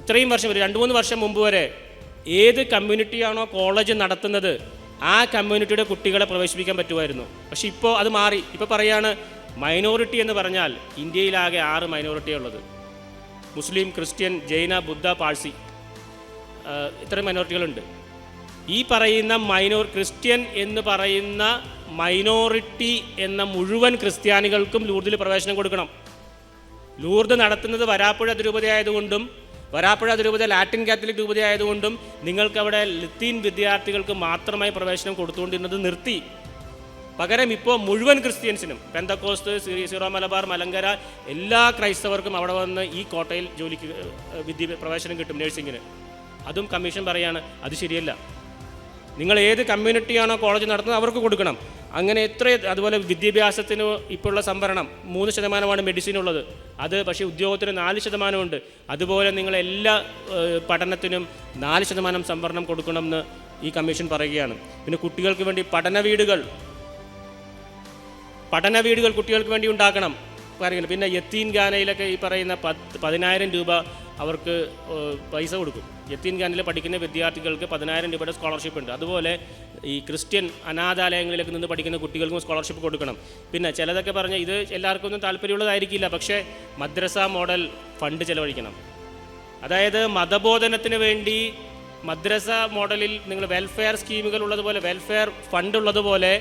ഇത്രയും വർഷം, ഒരു 2-3 വർഷം മുമ്പ് വരെ ഏത് കമ്മ്യൂണിറ്റിയാണോ കോളേജ് നടത്തുന്നത് ആ കമ്മ്യൂണിറ്റിയുടെ കുട്ടികളെ പ്രവേശിപ്പിക്കാൻ പറ്റുമായിരുന്നു. പക്ഷേ ഇപ്പോൾ അത് മാറി. ഇപ്പോൾ പറയാണ് മൈനോറിറ്റി എന്ന് പറഞ്ഞാൽ ഇന്ത്യയിലാകെ 6 മൈനോറിറ്റിയാണ് ഉള്ളത്. മുസ്ലിം, ക്രിസ്ത്യൻ, ജൈന, ബുദ്ധ, പാഴ്സി, ഇത്രയും മൈനോറിറ്റികളുണ്ട്. ഈ പറയുന്ന ക്രിസ്ത്യൻ എന്ന് പറയുന്ന മൈനോറിറ്റി എന്ന മുഴുവൻ ക്രിസ്ത്യാനികൾക്കും ലൂർദിൽ പ്രവേശനം കൊടുക്കണം. ലൂർദ് നടത്തുന്നത് വരാപ്പുഴ അതിരൂപതയായതുകൊണ്ടും വരാപ്പുഴ അതിരൂപത ലാറ്റിൻ കാത്തലിക് രൂപതയായതുകൊണ്ടും നിങ്ങൾക്കവിടെ ലത്തീൻ വിദ്യാർത്ഥികൾക്ക് മാത്രമായി പ്രവേശനം കൊടുത്തുകൊണ്ടിരുന്നത് നിർത്തി. പകരം ഇപ്പോൾ മുഴുവൻ ക്രിസ്ത്യൻസിനും, പെന്തക്കോസ്ത്, സീറോ മലബാർ, മലങ്കര, എല്ലാ ക്രൈസ്തവർക്കും അവിടെ വന്ന് ഈ കോട്ടയിൽ ജോലിക്ക് പ്രവേശനം കിട്ടും, നഴ്സിങ്ങിന്. അതും കമ്മീഷൻ പറയാണ് അത് ശരിയല്ല. നിങ്ങൾ ഏത് കമ്മ്യൂണിറ്റിയാണോ കോളേജ് നടത്തുന്നത് അവർക്ക് കൊടുക്കണം. അങ്ങനെ അതുപോലെ വിദ്യാഭ്യാസത്തിന് ഇപ്പോൾ ഉള്ള സംവരണം 3% മെഡിസിനുള്ളത്. അത് പക്ഷേ ഉദ്യോഗത്തിന് 4% ഉണ്ട്. അതുപോലെ നിങ്ങൾ എല്ലാ പഠനത്തിനും 4% സംവരണം കൊടുക്കണമെന്ന് ഈ കമ്മീഷൻ പറയുകയാണ്. പിന്നെ കുട്ടികൾക്ക് വേണ്ടി പഠന വീടുകൾ കുട്ടികൾക്ക് വേണ്ടി ഉണ്ടാക്കണം കാര്യങ്ങൾ. പിന്നെ യത്തീം ഖാനയിലൊക്കെ ഈ പറയുന്ന 10,000 രൂപ അവർക്ക് പൈസ കൊടുക്കും. യത്തീം ഖാനയിൽ പഠിക്കുന്ന വിദ്യാർത്ഥികൾക്ക് 10,000 രൂപയുടെ സ്കോളർഷിപ്പ് ഉണ്ട്. അതുപോലെ ഈ ക്രിസ്ത്യൻ അനാഥാലയങ്ങളിലേക്ക് നിന്ന് പഠിക്കുന്ന കുട്ടികൾക്കും സ്കോളർഷിപ്പ് കൊടുക്കണം. പിന്നെ ചിലതൊക്കെ പറഞ്ഞാൽ ഇത് എല്ലാവർക്കും ഒന്നും താല്പര്യമുള്ളതായിരിക്കില്ല, പക്ഷേ മദ്രസ മോഡൽ ഫണ്ട് ചെലവഴിക്കണം. അതായത് മതബോധനത്തിന് വേണ്ടി മദ്രസ മോഡലിൽ നിങ്ങൾ വെൽഫെയർ സ്കീമുകൾ ഉള്ളതുപോലെ, വെൽഫെയർ ഫണ്ട് ഉള്ളതുപോലെ,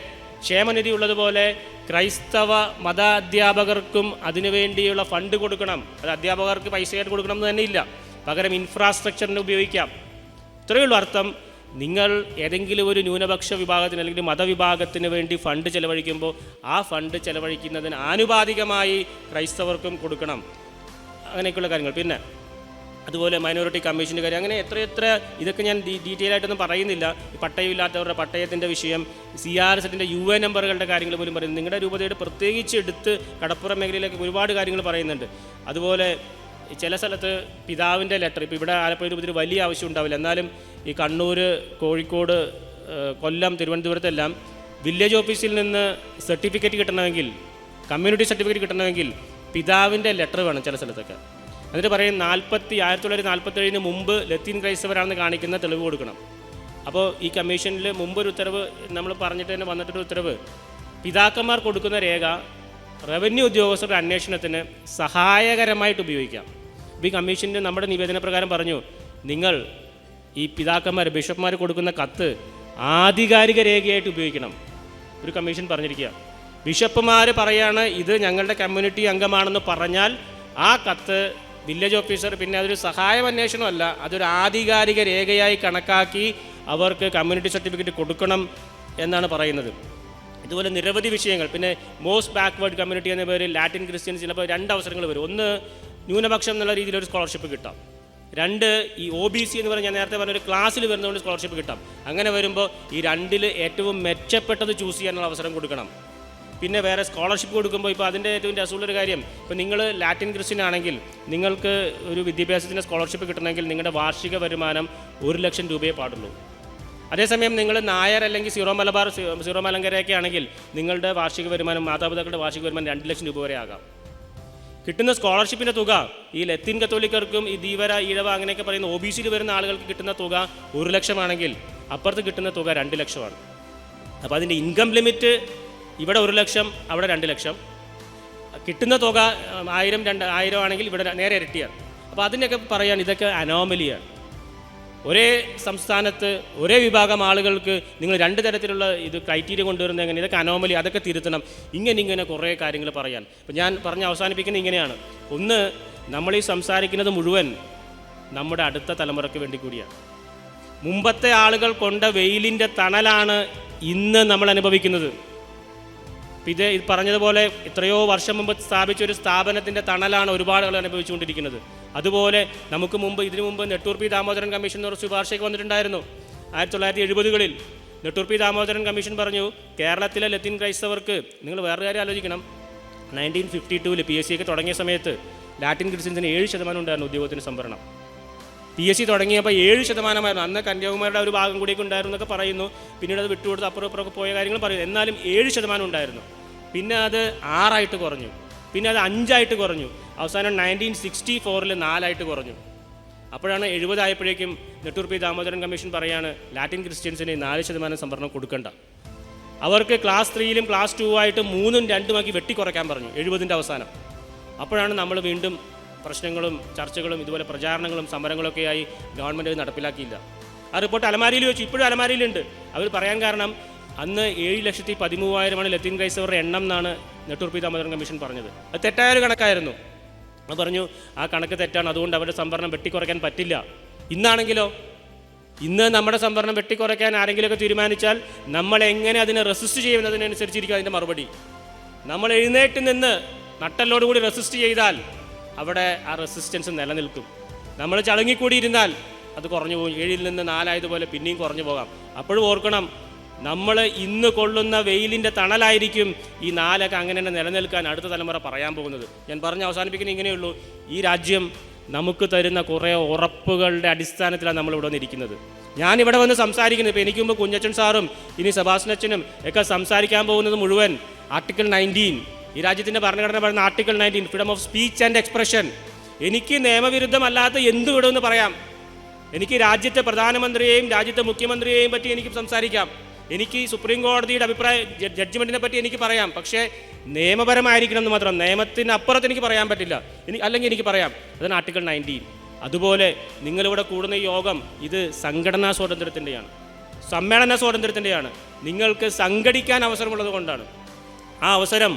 ക്ഷേമനിധി ഉള്ളതുപോലെ ക്രൈസ്തവ മത അധ്യാപകർക്കും അതിനുവേണ്ടിയുള്ള ഫണ്ട് കൊടുക്കണം. അത് അധ്യാപകർക്ക് പൈസയായിട്ട് കൊടുക്കണം എന്ന് തന്നെ ഇല്ല, പകരം ഇൻഫ്രാസ്ട്രക്ചറിന് ഉപയോഗിക്കാം. ഇത്രയേ ഉള്ളൂ അർത്ഥം. നിങ്ങൾ ഏതെങ്കിലും ഒരു ന്യൂനപക്ഷ വിഭാഗത്തിന് അല്ലെങ്കിൽ മതവിഭാഗത്തിന് വേണ്ടി ഫണ്ട് ചെലവഴിക്കുമ്പോൾ ആ ഫണ്ട് ചെലവഴിക്കുന്നതിന് ആനുപാതികമായി ക്രൈസ്തവർക്കും കൊടുക്കണം. അങ്ങനെയൊക്കെയുള്ള കാര്യങ്ങൾ. പിന്നെ അതുപോലെ മൈനോറിറ്റി കമ്മീഷൻ്റെ കാര്യം, അങ്ങനെ എത്രയെത്ര, ഇതൊക്കെ ഞാൻ ഡീറ്റെയിൽ ആയിട്ടൊന്നും പറയുന്നില്ല. പട്ടയമില്ലാത്തവരുടെ പട്ടയത്തിൻ്റെ വിഷയം, CRSന്റെ UN നമ്പറുകളുടെ കാര്യങ്ങൾ പോലും പറയുന്നു. നിങ്ങളുടെ രൂപതയുടെ പ്രത്യേകിച്ച് എടുത്ത് കടപ്പുറം മേഖലയിലേക്ക് ഒരുപാട് കാര്യങ്ങൾ പറയുന്നുണ്ട്. അതുപോലെ ചില സ്ഥലത്ത് പിതാവിൻ്റെ ലെറ്റർ, ഇപ്പോൾ ഇവിടെ ആലപ്പുഴ രൂപത്തിൽ വലിയ ആവശ്യം ഉണ്ടാവില്ല, എന്നാലും ഈ കണ്ണൂർ, കോഴിക്കോട്, കൊല്ലം, തിരുവനന്തപുരത്തെല്ലാം വില്ലേജ് ഓഫീസിൽ നിന്ന് സർട്ടിഫിക്കറ്റ് കിട്ടണമെങ്കിൽ, കമ്മ്യൂണിറ്റി സർട്ടിഫിക്കറ്റ് കിട്ടണമെങ്കിൽ പിതാവിൻ്റെ ലെറ്റർ വേണം ചില സ്ഥലത്തൊക്കെ. എന്നിട്ട് പറയും 1947 മുമ്പ് ലത്തീൻ ക്രൈസ്തവരാണെന്ന് കാണിക്കുന്ന തെളിവ് കൊടുക്കണം. അപ്പോൾ ഈ കമ്മീഷനിൽ മുമ്പൊരു ഉത്തരവ് നമ്മൾ പറഞ്ഞിട്ട് തന്നെ വന്നിട്ടൊരു ഉത്തരവ്, പിതാക്കന്മാർ കൊടുക്കുന്ന രേഖ റവന്യൂ ഉദ്യോഗസ്ഥരുടെ അന്വേഷണത്തിന് സഹായകരമായിട്ട് ഉപയോഗിക്കാം. ഇപ്പോൾ ഈ കമ്മീഷൻ്റെ നമ്മുടെ നിവേദന പ്രകാരം പറഞ്ഞു, നിങ്ങൾ ഈ പിതാക്കന്മാർ ബിഷപ്പ്മാർ കൊടുക്കുന്ന കത്ത് ആധികാരിക രേഖയായിട്ട് ഉപയോഗിക്കണം. ഒരു കമ്മീഷൻ പറഞ്ഞിരിക്കുക, ബിഷപ്പുമാർ പറയാണ് ഇത് ഞങ്ങളുടെ കമ്മ്യൂണിറ്റി അംഗമാണെന്ന് പറഞ്ഞാൽ ആ കത്ത് വില്ലേജ് ഓഫീസർ പിന്നെ അതൊരു സഹായം അന്വേഷണമല്ല, അതൊരു ആധികാരിക രേഖയായി കണക്കാക്കി അവർക്ക് കമ്മ്യൂണിറ്റി സർട്ടിഫിക്കറ്റ് കൊടുക്കണം എന്നാണ് പറയുന്നത്. ഇതുപോലെ നിരവധി വിഷയങ്ങൾ. പിന്നെ മോസ്റ്റ് ബാക്ക്വേർഡ് കമ്മ്യൂണിറ്റി എന്ന പേരിൽ ലാറ്റിൻ ക്രിസ്ത്യൻസ് ചിലപ്പോൾ 2 അവസരങ്ങൾ വരും. ഒന്ന്, ന്യൂനപക്ഷം എന്നുള്ള രീതിയിൽ ഒരു സ്കോളർഷിപ്പ് കിട്ടാം. 2, ഈ OBC എന്ന് പറഞ്ഞാൽ ഞാൻ നേരത്തെ പറഞ്ഞൊരു ക്ലാസ്സിൽ വരുന്നതുകൊണ്ട് സ്കോളർഷിപ്പ് കിട്ടാം. അങ്ങനെ വരുമ്പോൾ ഈ 2ൽ ഏറ്റവും മെച്ചപ്പെട്ടത് ചൂസ് ചെയ്യാനുള്ള അവസരം കൊടുക്കണം. പിന്നെ വേറെ സ്കോളർഷിപ്പ് കൊടുക്കുമ്പോൾ ഇപ്പോൾ അതിൻ്റെ ഏറ്റവും രസമുള്ളൊരു കാര്യം, ഇപ്പോൾ നിങ്ങൾ ലാറ്റിൻ ക്രിസ്ത്യൻ ആണെങ്കിൽ നിങ്ങൾക്ക് ഒരു വിദ്യാഭ്യാസത്തിന് സ്കോളർഷിപ്പ് കിട്ടണമെങ്കിൽ നിങ്ങളുടെ വാർഷിക വരുമാനം 1 ലക്ഷം രൂപയെ പാടുള്ളൂ. അതേസമയം നിങ്ങൾ നായർ അല്ലെങ്കിൽ സീറോ മലങ്കരയൊക്കെ ആണെങ്കിൽ നിങ്ങളുടെ വാർഷിക വരുമാനം, മാതാപിതാക്കളുടെ വാർഷിക വരുമാനം 2 ലക്ഷം രൂപ വരെ ആകാം. കിട്ടുന്ന സ്കോളർഷിപ്പിൻ്റെ തുക ഈ ലത്തീൻ കത്തോലിക്കർക്കും ഈ ധീവര, ഈഴവ അങ്ങനെയൊക്കെ പറയുന്ന OBCയിൽ വരുന്ന ആളുകൾക്ക് കിട്ടുന്ന തുക 1 ലക്ഷമാണെങ്കിൽ അപ്പുറത്ത് കിട്ടുന്ന തുക 2 ലക്ഷമാണ്. അപ്പോൾ അതിൻ്റെ ഇൻകം ലിമിറ്റ് ഇവിടെ 1 ലക്ഷം, അവിടെ 2 ലക്ഷം. കിട്ടുന്ന തുക 1000 ആണെങ്കിൽ ഇവിടെ നേരെ ഇരട്ടിയാണ്. അപ്പോൾ അതിനൊക്കെ പറയാൻ ഇതൊക്കെ അനോമലിയാണ്. ഒരേ സംസ്ഥാനത്ത് ഒരേ വിഭാഗം ആളുകൾക്ക് നിങ്ങൾ 2 തരത്തിലുള്ള ഇത് ക്രൈറ്റീരിയ കൊണ്ടുവരുന്നത് എങ്ങനെ? ഇതൊക്കെ അനോമലി, അതൊക്കെ തിരുത്തണം. ഇങ്ങനെ കുറേ കാര്യങ്ങൾ പറയാൻ. അപ്പോൾ ഞാൻ പറഞ്ഞ് അവസാനിപ്പിക്കുന്നത് ഇങ്ങനെയാണ്. ഒന്ന്, നമ്മൾ ഈ സംസാരിക്കുന്നത് മുഴുവൻ നമ്മുടെ അടുത്ത തലമുറയ്ക്ക് വേണ്ടി കൂടിയാണ്. മുമ്പത്തെ ആളുകൾ കൊണ്ട വെയിലിൻ്റെ തണലാണ് ഇന്ന് നമ്മൾ അനുഭവിക്കുന്നത്. ഇത് പറഞ്ഞതുപോലെ എത്രയോ വർഷം മുമ്പ് സ്ഥാപിച്ച ഒരു സ്ഥാപനത്തിൻ്റെ തണലാണ് ഒരുപാട് ആളുകൾ അനുഭവിച്ചുകൊണ്ടിരിക്കുന്നത്. അതുപോലെ നമുക്ക് മുമ്പ് ഇതിനു മുമ്പ് നെട്ടൂർ പി ദാമോദരൻ കമ്മീഷൻ എന്നൊരു ശുപാർശയൊക്കെ വന്നിട്ടുണ്ടായിരുന്നു 1970-കളിൽ. നെട്ടൂർ പി ദാമോദരൻ കമ്മീഷൻ പറഞ്ഞു, കേരളത്തിലെ ലത്തീൻ ക്രൈസ്തവർക്ക്, നിങ്ങൾ വേറൊരു കാര്യം ആലോചിക്കണം, 1952 PSC ഒക്കെ തുടങ്ങിയ സമയത്ത് ലാറ്റിൻ ക്രിസ്ത്യൻസിന് 7% ഉണ്ടായിരുന്നു ഉദ്യോഗത്തിന് സംവരണം. PSC തുടങ്ങിയപ്പോൾ 7% അന്ന് കന്യാകുമാരിയുടെ ഒരു ഭാഗം കൂടിയൊക്കെ ഉണ്ടായിരുന്നു എന്നൊക്കെ പറയുന്നു. പിന്നീട് അത് വിട്ടുകൊടുത്ത് അപ്പുറമൊക്കെ പോയ കാര്യങ്ങൾ പറയുന്നു. എന്നാലും 7% ഉണ്ടായിരുന്നു. പിന്നെ അത് 6 കുറഞ്ഞു, പിന്നെ അത് 5 കുറഞ്ഞു, അവസാനം 1964 4 കുറഞ്ഞു. അപ്പോഴാണ് 70 ആയപ്പോഴേക്കും നെട്ടൂർ പി ദാമോദരൻ കമ്മീഷൻ പറയാണ്, ലാറ്റിൻ ക്രിസ്ത്യൻസിന് 4% സംവരണം കൊടുക്കണ്ട, അവർക്ക് ക്ലാസ് 3ലും ക്ലാസ് 2 ആയിട്ട് 3ഉം 2ഉമാക്കി വെട്ടിക്കുറയ്ക്കാൻ പറഞ്ഞു 70ൻ്റെ അവസാനം. അപ്പോഴാണ് നമ്മൾ വീണ്ടും പ്രശ്നങ്ങളും ചർച്ചകളും ഇതുപോലെ പ്രചാരണങ്ങളും സമരങ്ങളൊക്കെയായി ഗവൺമെൻറ് അത് നടപ്പിലാക്കിയില്ല. ആ റിപ്പോർട്ട് അലമാരിയിൽ വെച്ചു, ഇപ്പോഴും അലമാരിയിലുണ്ട്. അവർ പറയാൻ കാരണം അന്ന് 7,13,000 ലത്തീൻ ക്രൈസ്തവരുടെ എണ്ണം എന്നാണ് നെട്ടൂർ പി ദാമോദരൻ കമ്മീഷൻ പറഞ്ഞത്. അത് തെറ്റായൊരു കണക്കായിരുന്നു. അത് പറഞ്ഞു ആ കണക്ക് തെറ്റാണ്, അതുകൊണ്ട് അവരുടെ സംവരണം വെട്ടിക്കുറയ്ക്കാൻ പറ്റില്ല. ഇന്നാണെങ്കിലോ, ഇന്ന് നമ്മുടെ സംവരണം വെട്ടിക്കുറയ്ക്കാൻ ആരെങ്കിലുമൊക്കെ തീരുമാനിച്ചാൽ നമ്മൾ എങ്ങനെ അതിനെ റെസിസ്റ്റ് ചെയ്യുന്നതിനനുസരിച്ചിരിക്കും അതിൻ്റെ മറുപടി. നമ്മൾ എഴുന്നേറ്റ് നിന്ന് നട്ടലോടുകൂടി റെസിസ്റ്റ് ചെയ്താൽ അവിടെ ആ റെസിസ്റ്റൻസ് നിലനിൽക്കും. നമ്മൾ ചളുങ്ങിക്കൂടിയിരുന്നാൽ അത് കുറഞ്ഞു പോകും. 7ൽ നിന്ന് 4 ആയതുപോലെ പിന്നെയും കുറഞ്ഞു പോകാം. അപ്പോഴും ഓർക്കണം, നമ്മൾ ഇന്ന് കൊള്ളുന്ന വെയിലിൻ്റെ തണലായിരിക്കും ഈ 4 അങ്ങനെ തന്നെ നിലനിൽക്കാൻ അടുത്ത തലമുറ പറയാൻ പോകുന്നത്. ഞാൻ പറഞ്ഞ് അവസാനിപ്പിക്കുന്നത് ഇങ്ങനെയുള്ളൂ, ഈ രാജ്യം നമുക്ക് തരുന്ന കുറേ ഉറപ്പുകളുടെ അടിസ്ഥാനത്തിലാണ് നമ്മളിവിടെ വന്നിരിക്കുന്നത്. ഞാനിവിടെ വന്ന് സംസാരിക്കുന്നത്, ഇപ്പോൾ എനിക്ക് മുമ്പ് കുഞ്ഞച്ചൻ സാറും ഇനി സെബാസ്റ്റ്യനും ഒക്കെ സംസാരിക്കാൻ പോകുന്നത് മുഴുവൻ ആർട്ടിക്കിൾ 19, ഈ രാജ്യത്തിൻ്റെ ഭരണഘടന പറയുന്ന article 19 freedom of speech and expression. എനിക്ക് നിയമവിരുദ്ധമല്ലാത്ത എന്ത് വിടുമെന്ന് പറയാം. എനിക്ക് രാജ്യത്തെ പ്രധാനമന്ത്രിയെയും രാജ്യത്തെ മുഖ്യമന്ത്രിയെയും പറ്റി എനിക്ക് സംസാരിക്കാം. എനിക്ക് സുപ്രീം കോടതിയുടെ അഭിപ്രായ ജഡ്ജ്മെൻറ്റിനെ പറ്റി എനിക്ക് പറയാം. പക്ഷേ നിയമപരമായിരിക്കണം എന്ന് മാത്രം, നിയമത്തിനപ്പുറത്ത് എനിക്ക് പറയാൻ പറ്റില്ല. അല്ലെങ്കിൽ എനിക്ക് പറയാം. അതാണ് ആർട്ടിക്കിൾ 19. അതുപോലെ നിങ്ങളിവിടെ കൂടുന്ന ഈ യോഗം ഇത് സംഘടനാ സ്വാതന്ത്ര്യത്തിൻ്റെയാണ്, സമ്മേളന സ്വാതന്ത്ര്യത്തിൻ്റെയാണ്. നിങ്ങൾക്ക് സംഘടിക്കാൻ അവസരമുള്ളത് കൊണ്ടാണ്. ആ അവസരം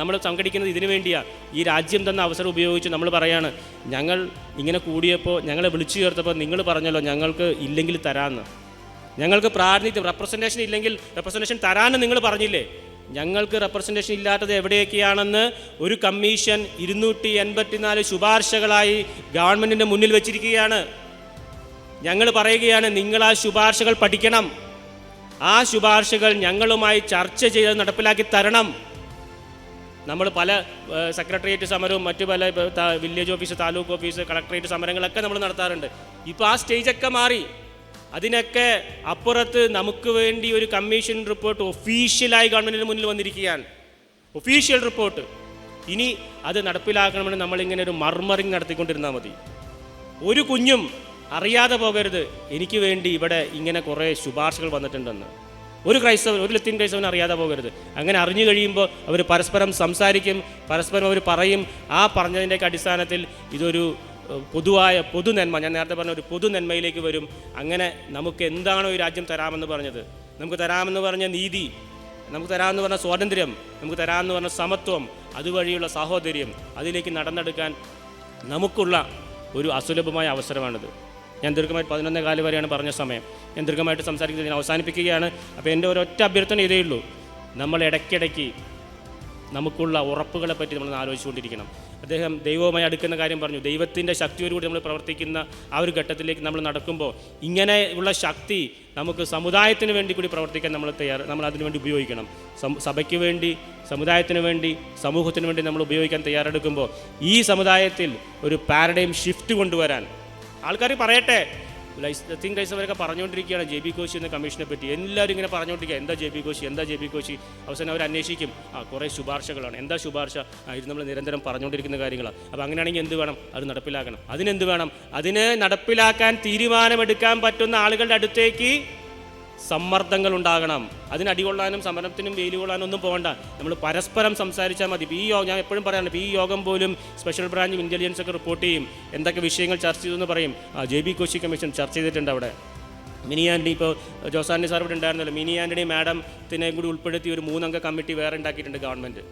നമ്മൾ സംഘടിക്കുന്നത് ഇതിനു വേണ്ടിയാണ്. ഈ രാജ്യം തന്ന അവസരം ഉപയോഗിച്ച് നമ്മൾ പറയാണ്, ഞങ്ങൾ ഇങ്ങനെ കൂടിയപ്പോൾ ഞങ്ങളെ വിളിച്ചു ചേർത്തപ്പോൾ നിങ്ങൾ പറഞ്ഞല്ലോ ഞങ്ങൾക്ക് ഇല്ലെങ്കിൽ തരാമെന്ന്. ഞങ്ങൾക്ക് പ്രാതിനിധ്യം റെപ്രസെൻറ്റേഷൻ ഇല്ലെങ്കിൽ റെപ്രസെൻറ്റേഷൻ തരാമെന്ന് നിങ്ങൾ പറഞ്ഞില്ലേ. ഞങ്ങൾക്ക് റെപ്രസെൻറ്റേഷൻ ഇല്ലാത്തത് എവിടെയൊക്കെയാണെന്ന് ഒരു കമ്മീഷൻ 284 ശുപാർശകളായി ഗവൺമെൻറ്റിൻ്റെ മുന്നിൽ വെച്ചിരിക്കുകയാണ്. ഞങ്ങൾ പറയുകയാണ്, നിങ്ങൾ ആ ശുപാർശകൾ പഠിക്കണം. ആ ശുപാർശകൾ ഞങ്ങളുമായി ചർച്ച ചെയ്ത് നടപ്പിലാക്കി തരണം. നമ്മൾ പല സെക്രട്ടേറിയറ്റ് സമരവും മറ്റു പല village office, taluk office, collectorate സമരങ്ങളൊക്കെ നമ്മൾ നടത്താറുണ്ട്. ഇപ്പോൾ ആ സ്റ്റേജൊക്കെ മാറി. അതിനൊക്കെ അപ്പുറത്ത് നമുക്ക് വേണ്ടി ഒരു കമ്മീഷൻ റിപ്പോർട്ട് ഒഫീഷ്യലായി ഗവൺമെൻറ്റിന് മുന്നിൽ വന്നിരിക്കുകയാണ്. Official report. ഇനി അത് നടപ്പിലാക്കണമെന്ന് നമ്മളിങ്ങനെ ഒരു മർമറിങ് നടത്തിക്കൊണ്ടിരുന്നാൽ മതി. ഒരു കുഞ്ഞും അറിയാതെ പോകരുത് എനിക്ക് വേണ്ടി ഇവിടെ ഇങ്ങനെ കുറേ ശുപാർശകൾ വന്നിട്ടുണ്ടെന്ന്. ഒരു ലത്തീൻ ക്രൈസ്തവൻ അറിയാതെ പോകരുത്. അങ്ങനെ അറിഞ്ഞു കഴിയുമ്പോൾ അവർ പരസ്പരം സംസാരിക്കും, പരസ്പരം അവർ പറയും. ആ പറഞ്ഞതിൻ്റെയൊക്കെ അടിസ്ഥാനത്തിൽ ഇതൊരു പൊതു നന്മ, ഞാൻ നേരത്തെ പറഞ്ഞ ഒരു പൊതു നന്മയിലേക്ക് വരും. അങ്ങനെ നമുക്ക് എന്താണോ ഈ രാജ്യം തരാമെന്ന് പറഞ്ഞത്, നമുക്ക് തരാമെന്ന് പറഞ്ഞ നീതി, നമുക്ക് തരാമെന്ന് പറഞ്ഞ സ്വാതന്ത്ര്യം, നമുക്ക് തരാമെന്ന് പറഞ്ഞ സമത്വം, അതുവഴിയുള്ള സാഹോദര്യം, അതിലേക്ക് നടന്നെടുക്കാൻ നമുക്കുള്ള ഒരു അസുലഭമായ അവസരമാണിത്. ഞാൻ ദീർഘമായിട്ട് 11:15 വരെയാണ് പറഞ്ഞ സമയം. ഞാൻ ദീർഘമായിട്ട് സംസാരിക്കുന്നത് ഞാൻ അവസാനിപ്പിക്കുകയാണ്. അപ്പോൾ എൻ്റെ ഒരൊറ്റ അഭ്യർത്ഥന ഇതേ ഉള്ളൂ, നമ്മൾ ഇടയ്ക്കിടയ്ക്ക് നമുക്കുള്ള ഉറപ്പുകളെ പറ്റി നമ്മൾ ആലോചിച്ചുകൊണ്ടിരിക്കണം. അദ്ദേഹം ദൈവവുമായി അടുക്കുന്ന കാര്യം പറഞ്ഞു. ദൈവത്തിൻ്റെ ശക്തിയോടുകൂടി നമ്മൾ പ്രവർത്തിക്കുന്ന ആ ഒരു ഘട്ടത്തിലേക്ക് നമ്മൾ നടക്കുമ്പോൾ ഇങ്ങനെയുള്ള ശക്തി നമുക്ക് സമുദായത്തിന് വേണ്ടി കൂടി പ്രവർത്തിക്കാൻ നമ്മൾ അതിനുവേണ്ടി ഉപയോഗിക്കണം. സഭയ്ക്ക് വേണ്ടി, സമുദായത്തിന് വേണ്ടി, സമൂഹത്തിന് വേണ്ടി നമ്മൾ ഉപയോഗിക്കാൻ തയ്യാറെടുക്കുമ്പോൾ ഈ സമുദായത്തിൽ ഒരു പാരഡൈം ഷിഫ്റ്റ് കൊണ്ടുവരാൻ ആൾക്കാർ പറയട്ടെ. ലത്തീൻ ക്രൈസ്തവരൊക്കെ പറഞ്ഞുകൊണ്ടിരിക്കുകയാണ് JB കോശി എന്ന കമ്മീഷനെ പറ്റി. എല്ലാവരും ഇങ്ങനെ പറഞ്ഞുകൊണ്ടിരിക്കുക, എന്താ JB കോശി. അവസാനം അവർ അന്വേഷിക്കും, കുറേ ശുപാർശകളാണ്. എന്താ ശുപാർശ? ഇത് നമ്മൾ നിരന്തരം പറഞ്ഞുകൊണ്ടിരിക്കുന്ന കാര്യങ്ങളാണ്. അപ്പോൾ അങ്ങനെയാണെങ്കിൽ എന്ത് വേണം? അത് നടപ്പിലാക്കണം. അതിനെന്ത് വേണം? അതിന് നടപ്പിലാക്കാൻ തീരുമാനമെടുക്കാൻ പറ്റുന്ന ആളുകളുടെ അടുത്തേക്ക് സമ്മർദ്ദങ്ങൾ ഉണ്ടാകണം. അതിന് അടികൊള്ളാനും സമരത്തിനും വെയിൽ കൊള്ളാനും ഒന്നും പോകണ്ട. നമ്മൾ പരസ്പരം സംസാരിച്ചാൽ മതി. ഞാൻ എപ്പോഴും പറയാറുണ്ട്, ഈ യോഗം പോലും സ്പെഷ്യൽ ബ്രാഞ്ചും ഇൻ്റലിജൻസ് ഒക്കെ റിപ്പോർട്ട് ചെയ്യും, എന്തൊക്കെ വിഷയങ്ങൾ ചർച്ച ചെയ്തെന്ന് പറയും. JB കോശി കമ്മീഷൻ ചർച്ച ചെയ്തിട്ടുണ്ട് അവിടെ. മിനി ആൻ്റണി, ഇപ്പോൾ ജോസാൻഡി സാർ ഇവിടെ ഉണ്ടായിരുന്നല്ലോ, മിനി ആൻ്റണി മാഡത്തിനെ കൂടി ഉൾപ്പെടുത്തി ഒരു 3 അംഗ കമ്മിറ്റി വേറെ ഉണ്ടാക്കിയിട്ടുണ്ട് ഗവൺമെൻറ്.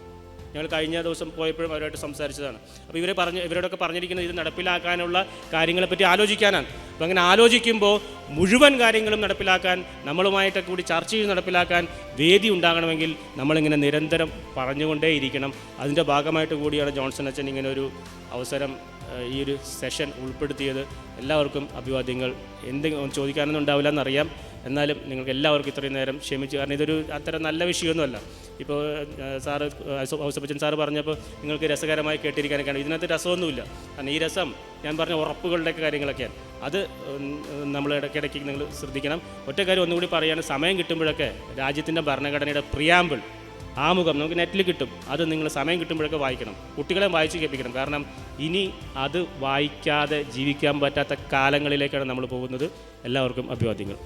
ഞങ്ങൾ കഴിഞ്ഞ ദിവസം പോയപ്പോഴും അവരുമായിട്ട് സംസാരിച്ചതാണ്. അപ്പോൾ ഇവരോടൊക്കെ പറഞ്ഞിരിക്കുന്നത് ഇത് നടപ്പിലാക്കാനുള്ള കാര്യങ്ങളെപ്പറ്റി ആലോചിക്കാനാണ്. അപ്പോൾ അങ്ങനെ ആലോചിക്കുമ്പോൾ മുഴുവൻ കാര്യങ്ങളും നടപ്പിലാക്കാൻ, നമ്മളുമായിട്ടൊക്കെ കൂടി ചർച്ച ചെയ്ത് നടപ്പിലാക്കാൻ വേദി ഉണ്ടാകണമെങ്കിൽ നമ്മളിങ്ങനെ നിരന്തരം പറഞ്ഞുകൊണ്ടേയിരിക്കണം. അതിൻ്റെ ഭാഗമായിട്ട് കൂടിയാണ് ജോൺസൺ അച്ഛൻ ഇങ്ങനെ ഒരു അവസരം, ഈ ഒരു സെഷൻ ഉൾപ്പെടുത്തിയത്. എല്ലാവർക്കും അഭിവാദ്യങ്ങൾ. എന്തെങ്കിലും ചോദിക്കാനൊന്നും ഉണ്ടാവില്ല എന്നറിയാം, എന്നാലും നിങ്ങൾക്ക് എല്ലാവർക്കും ഇത്രയും നേരം ക്ഷമിച്ചു. കാരണം ഇതൊരു അത്ര നല്ല വിഷയമൊന്നുമല്ല. ഇപ്പോൾ സാറ് ഔസപ്പച്ചൻ സാറ് പറഞ്ഞപ്പോൾ നിങ്ങൾക്ക് രസകരമായി കേട്ടിരിക്കാനൊക്കെയാണ്. ഇതിനകത്ത് രസമൊന്നുമില്ല. കാരണം ഈ രസം ഞാൻ പറഞ്ഞ ഉറപ്പുകളുടെയൊക്കെ കാര്യങ്ങളൊക്കെയാണ്. അത് നമ്മൾ ഇടയ്ക്കിടയ്ക്ക് നിങ്ങൾ ശ്രദ്ധിക്കണം. ഒറ്റ കാര്യം ഒന്നുകൂടി പറയുകയാണ്, സമയം കിട്ടുമ്പോഴൊക്കെ രാജ്യത്തിൻ്റെ ഭരണഘടനയുടെ പ്രിയാമ്പിൾ, ആമുഖം നമുക്ക് നെറ്റിൽ കിട്ടും. അത് നിങ്ങൾ സമയം കിട്ടുമ്പോഴൊക്കെ വായിക്കണം. കുട്ടികളെ വായിച്ച് കേൾപ്പിക്കണം. കാരണം ഇനി അത് വായിക്കാതെ ജീവിക്കാൻ പറ്റാത്ത കാലങ്ങളിലേക്കാണ് നമ്മൾ പോകുന്നത്. എല്ലാവർക്കും അഭിവാദ്യങ്ങൾ.